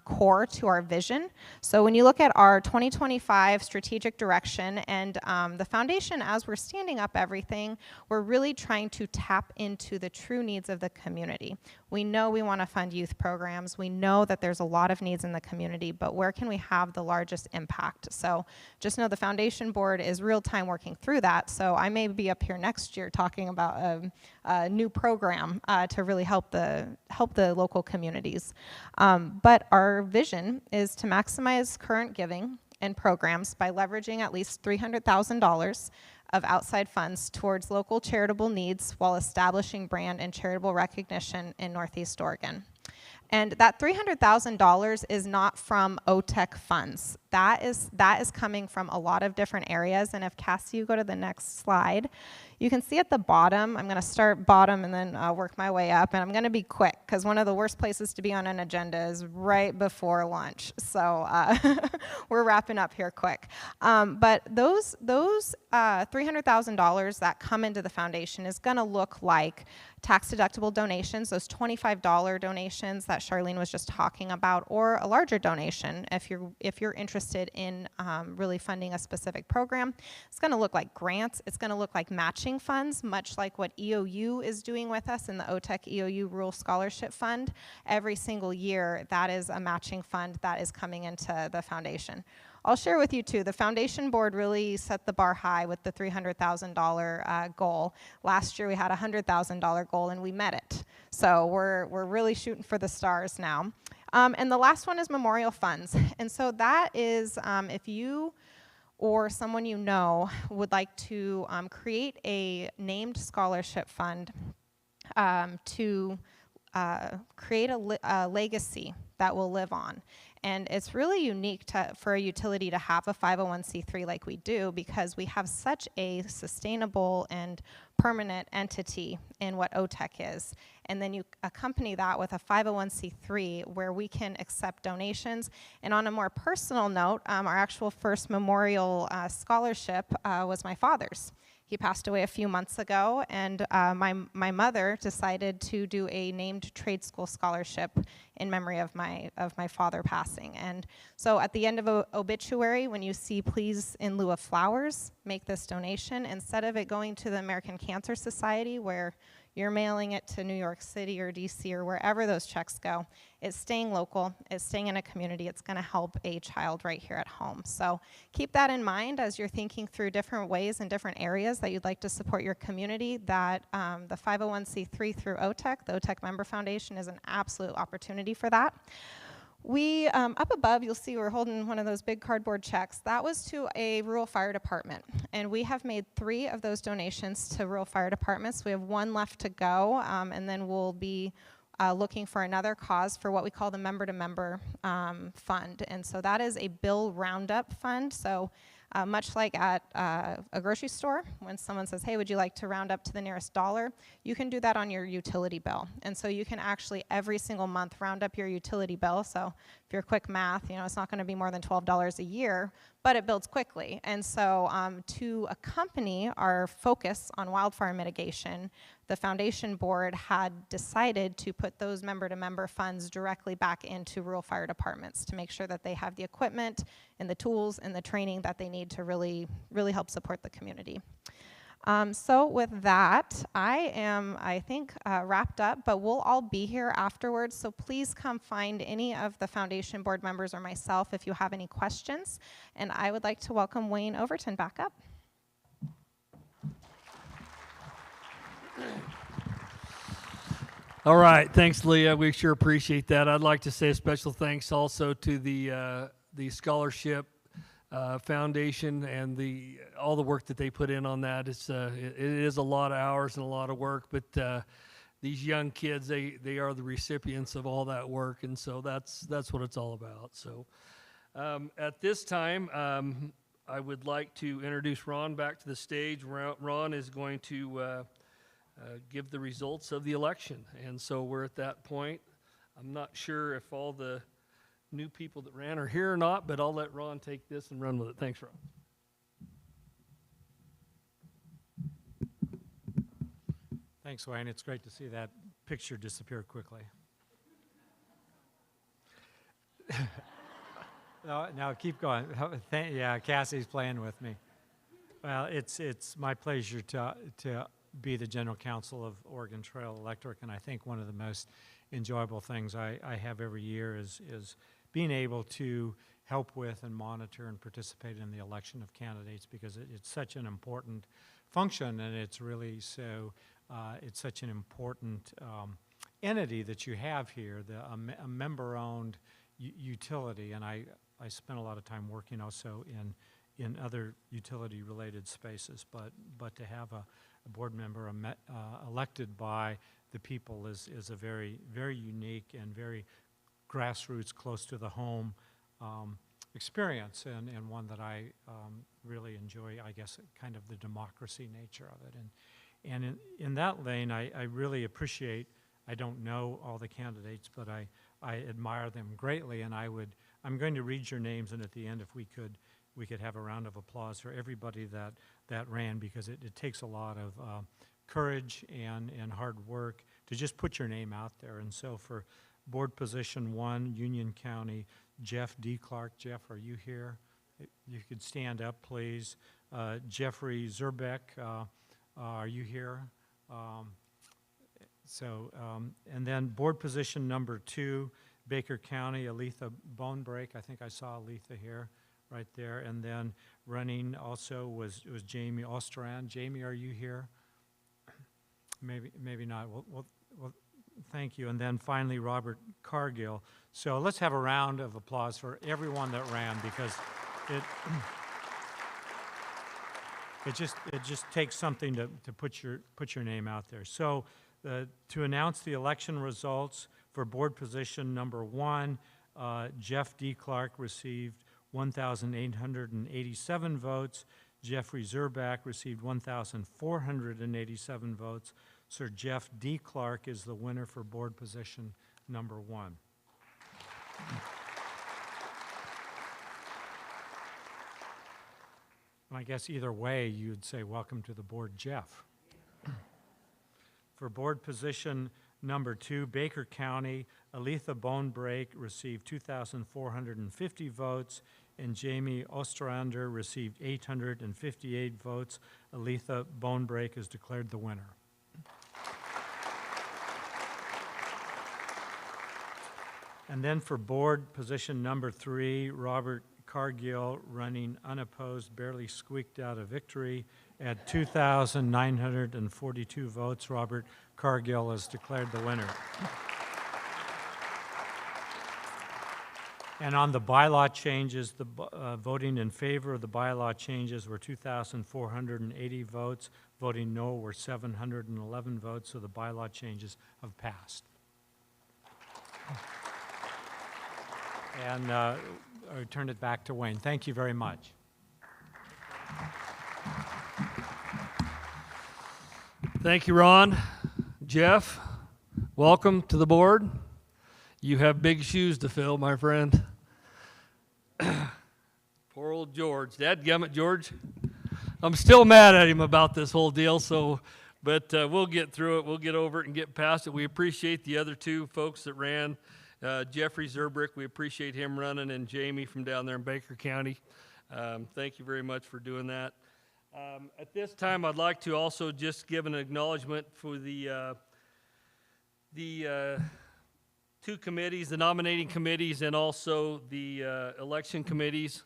core to our vision. So when you look at our 2025 strategic direction and the foundation, as we're standing up everything, we're really trying to tap into the true needs of the community. We know we want to fund youth programs. We know that there's a lot of needs in the community, but where can we have the largest impact? So just know the foundation board is real time working through that. So I may be up here next year talking about a new program to really help the local communities. But our vision is to maximize current giving and programs by leveraging at least $300,000 of outside funds towards local charitable needs while establishing brand and charitable recognition in Northeast Oregon. And that $300,000 is not from OTEC funds. That is coming from a lot of different areas. And if Cassie, you go to the next slide, you can see at the bottom, I'm going to start bottom and then work my way up. And I'm going to be quick because one of the worst places to be on an agenda is right before lunch. So we're wrapping up here quick. But those $300,000 that come into the foundation is going to look like tax-deductible donations, those $25 donations that Charlene was just talking about, or a larger donation if you're interested in really funding a specific program. It's going to look like grants. It's going to look like matching funds, much like what EOU is doing with us in the OTEC EOU Rural Scholarship Fund. Every single year, that is a matching fund that is coming into the foundation. I'll share with you too, the foundation board really set the bar high with the $300,000 goal. Last year we had a $100,000 goal and we met it. So we're really shooting for the stars now. And the last one is memorial funds. And so that is if you or someone you know would like to create a named scholarship fund to create a legacy that will live on. And it's really unique for a utility to have a 501c3 like we do because we have such a sustainable and permanent entity in what OTEC is. And then you accompany that with a 501c3 where we can accept donations. And on a more personal note, our actual first memorial scholarship was my father's. He passed away a few months ago, and my mother decided to do a named trade school scholarship in memory of my father passing. And so at the end of an obituary, when you see please in lieu of flowers, make this donation, instead of it going to the American Cancer Society where you're mailing it to New York City or DC or wherever those checks go, it's staying local, it's staying in a community, it's gonna help a child right here at home. So keep that in mind as you're thinking through different ways and different areas that you'd like to support your community, that the 501c3 through OTEC, the OTEC Member Foundation, is an absolute opportunity for that. We, up above, you'll see we're holding one of those big cardboard checks. That was to a rural fire department, and we have made 3 of those donations to rural fire departments. We have 1 left to go, and then we'll be looking for another cause for what we call the member-to-member fund. And so that is a bill roundup fund. So much like at a grocery store, when someone says, hey, would you like to round up to the nearest dollar? You can do that on your utility bill. And so you can actually every single month round up your utility bill. So if you're quick math, you know, it's not going to be more than $12 a year, but it builds quickly. And so to accompany our focus on wildfire mitigation, the foundation board had decided to put those member-to-member funds directly back into rural fire departments to make sure that they have the equipment and the tools and the training that they need to really help support the community. So with that, I am, I think, wrapped up, but we'll all be here afterwards, so please come find any of the foundation board members or myself if you have any questions. And I would like to welcome Wayne Overton back up. All right, thanks, Leah. We sure appreciate that. I'd like to say a special thanks also to the scholarship foundation and all the work that they put in on that. It is a lot of hours and a lot of work, but these young kids, they are the recipients of all that work, and so that's what it's all about. So at this time, I would like to introduce Ron back to the stage. Ron is going to give the results of the election. And so we're at that point. I'm not sure if all the new people that ran are here or not, but I'll let Ron take this and run with it. Thanks, Ron. Thanks, Wayne. It's great to see that picture disappear quickly. No, keep going. Yeah, Cassie's playing with me. Well, it's my pleasure to be the general counsel of Oregon Trail Electric, and I think one of the most enjoyable things I have every year is being able to help with and monitor and participate in the election of candidates, because it's such an important function, and it's really so it's such an important entity that you have here, a member-owned utility, and I spent a lot of time working also in other utility-related spaces, but to have a board member elected by the people is a very, very unique and very grassroots, close to the home experience, and one that I really enjoy, I guess, kind of the democracy nature of it. And in that lane, I really appreciate, I don't know all the candidates, but I admire them greatly, and I'm going to read your names, and at the end, if we could have a round of applause for everybody that ran, because it takes a lot of courage and hard work to just put your name out there. And so for board position 1, Union County, Jeff D. Clark. Jeff, are you here? You could stand up, please. Jeffrey Zerbeck, are you here? And then board position number 2, Baker County, Aletha Bonebreak. I think I saw Aletha here, right there. And then running also was Jamie Ostrand. Jamie, are you here? Maybe not. Well, thank you. And then finally, Robert Cargill. So let's have a round of applause for everyone that ran, because it just takes something to put your name out there. So to announce the election results for board position number 1, Jeff D. Clark received 1,887 votes. Jeffrey Zerback received 1,487 votes. Sir Jeff D. Clark is the winner for board position number 1. And I guess either way, you'd say, welcome to the board, Jeff. For board position number 2, Baker County, Aletha Bonebrake received 2,450 votes, and Jamie Ostrander received 858 votes. Aletha Bonebrake is declared the winner. And then for board position number 3, Robert Cargill, running unopposed, barely squeaked out a victory at 2,942 votes. Robert Cargill is declared the winner. And on the bylaw changes, the voting in favor of the bylaw changes were 2,480 votes. Voting no were 711 votes, so the bylaw changes have passed. And I turn it back to Wayne. Thank you very much. Thank you, Ron. Jeff, welcome to the board. You have big shoes to fill, my friend. Poor old George. Dadgummit, George. I'm still mad at him about this whole deal, but we'll get through it. We'll get over it and get past it. We appreciate the other 2 folks that ran. Jeffrey Zerbrick, we appreciate him running, and Jamie from down there in Baker County. Thank you very much for doing that. At this time, I'd like to also just give an acknowledgement for the 2 committees, the nominating committees and also the election committees.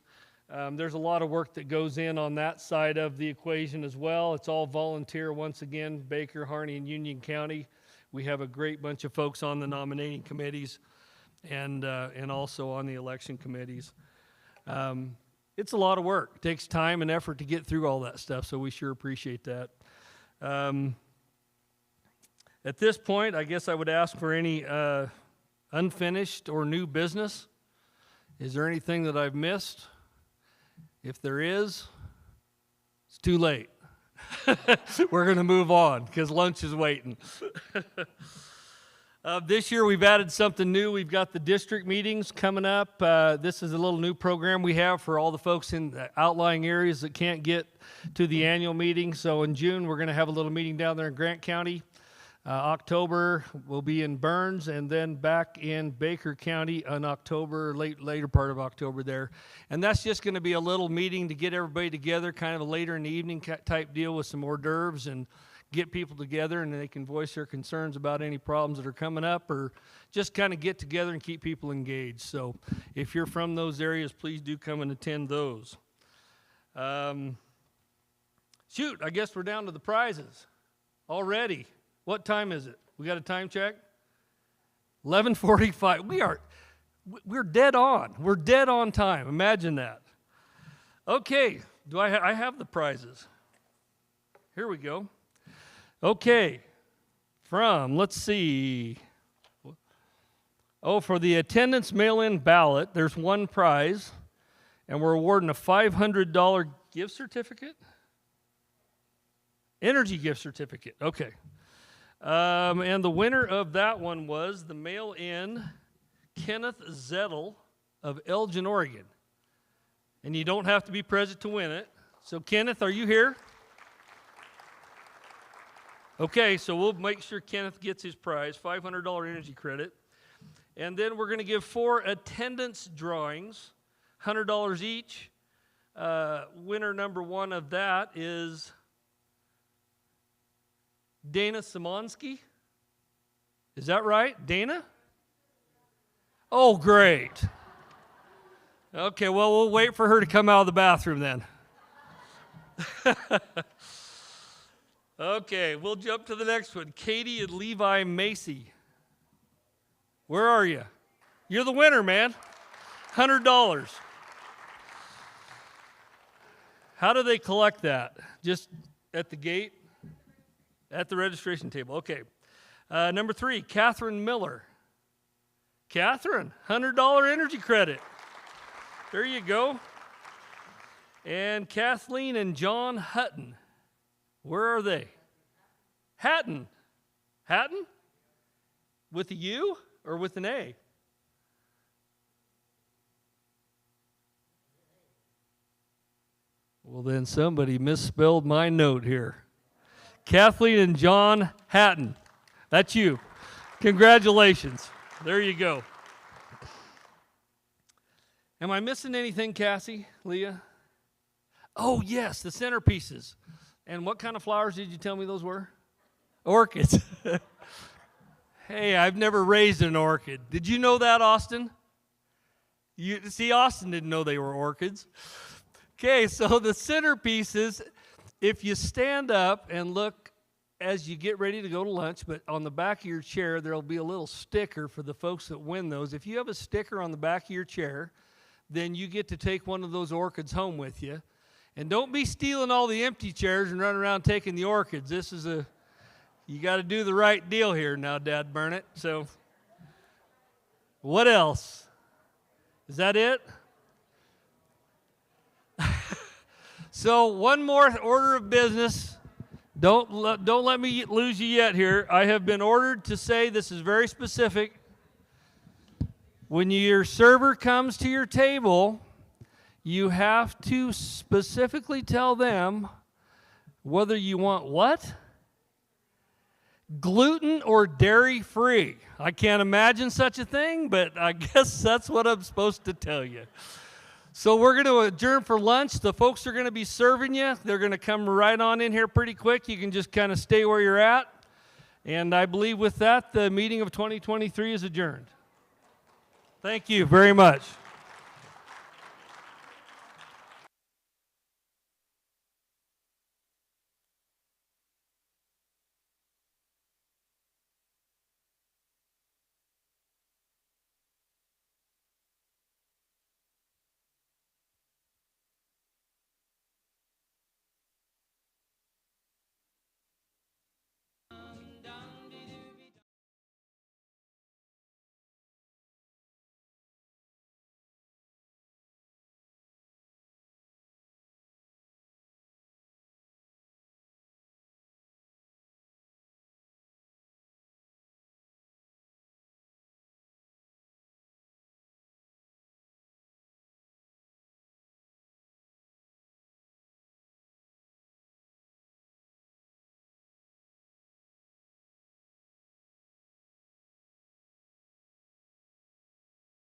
There's a lot of work that goes in on that side of the equation as well. It's all volunteer once again, Baker, Harney, and Union County. We have a great bunch of folks on the nominating committees and also on the election committees. It's a lot of work. It takes time and effort to get through all that stuff, so we sure appreciate that. At this point, I guess I would ask for any unfinished or new business. Is there anything that I've missed? If there is, it's too late. We're going to move on because lunch is waiting. This year we've added something new. We've got the district meetings coming up. This is a little new program we have for all the folks in the outlying areas that can't get to the annual meeting. So in June we're going to have a little meeting down there in Grant County. October we'll be in Burns, and then back in Baker County in October, later part of October there. And that's just going to be a little meeting to get everybody together, kind of a later in the evening type deal with some hors d'oeuvres and get people together, and they can voice their concerns about any problems that are coming up, or just kind of get together and keep people engaged. So if you're from those areas, please do come and attend those. Shoot, I guess we're down to the prizes already. What time is it? We got a time check? 11:45. We're dead on. We're dead on time. Imagine that. Okay, I have the prizes. Here we go. Okay, let's see. For the attendance mail-in ballot, there's one prize, and we're awarding a $500 gift certificate? Energy gift certificate, okay. And the winner of that one was the mail-in Kenneth Zettel of Elgin, Oregon. And you don't have to be present to win it. So Kenneth, are you here? Okay, so we'll make sure Kenneth gets his prize, $500 energy credit. And then we're going to give 4 attendance drawings, $100 each. Winner number 1 of that is Dana Simonsky. Is that right, Dana? Oh, great. Okay, well, we'll wait for her to come out of the bathroom then. Okay, we'll jump to the next one. Katie and Levi Macy. Where are you? You're the winner, man. $100. How do they collect that? Just at the gate? At the registration table. Okay. Number 3, Catherine Miller. Catherine, $100 energy credit. There you go. And Kathleen and John Hutton. Where are they? Hatton. Hatton? With a U or with an A? Well, then somebody misspelled my note here. Kathleen and John Hatton. That's you. Congratulations. There you go. Am I missing anything, Cassie, Leah? Oh, yes, the centerpieces. And what kind of flowers did you tell me those were? Orchids. Hey, I've never raised an orchid. Did you know that, Austin? See, Austin didn't know they were orchids. Okay, so the centerpieces, if you stand up and look as you get ready to go to lunch, but on the back of your chair, there'll be a little sticker for the folks that win those. If you have a sticker on the back of your chair, then you get to take one of those orchids home with you. And don't be stealing all the empty chairs and running around taking the orchids. You got to do the right deal here now, Dad Burnett. So, what else? Is that it? So, one more order of business. Don't let me lose you yet here. I have been ordered to say, this is very specific. When your server comes to your table, you have to specifically tell them whether you want what? Gluten or dairy-free. I can't imagine such a thing, but I guess that's what I'm supposed to tell you. So we're going to adjourn for lunch. The folks are going to be serving you. They're going to come right on in here pretty quick. You can just kind of stay where you're at. And I believe with that, the meeting of 2023 is adjourned. Thank you very much.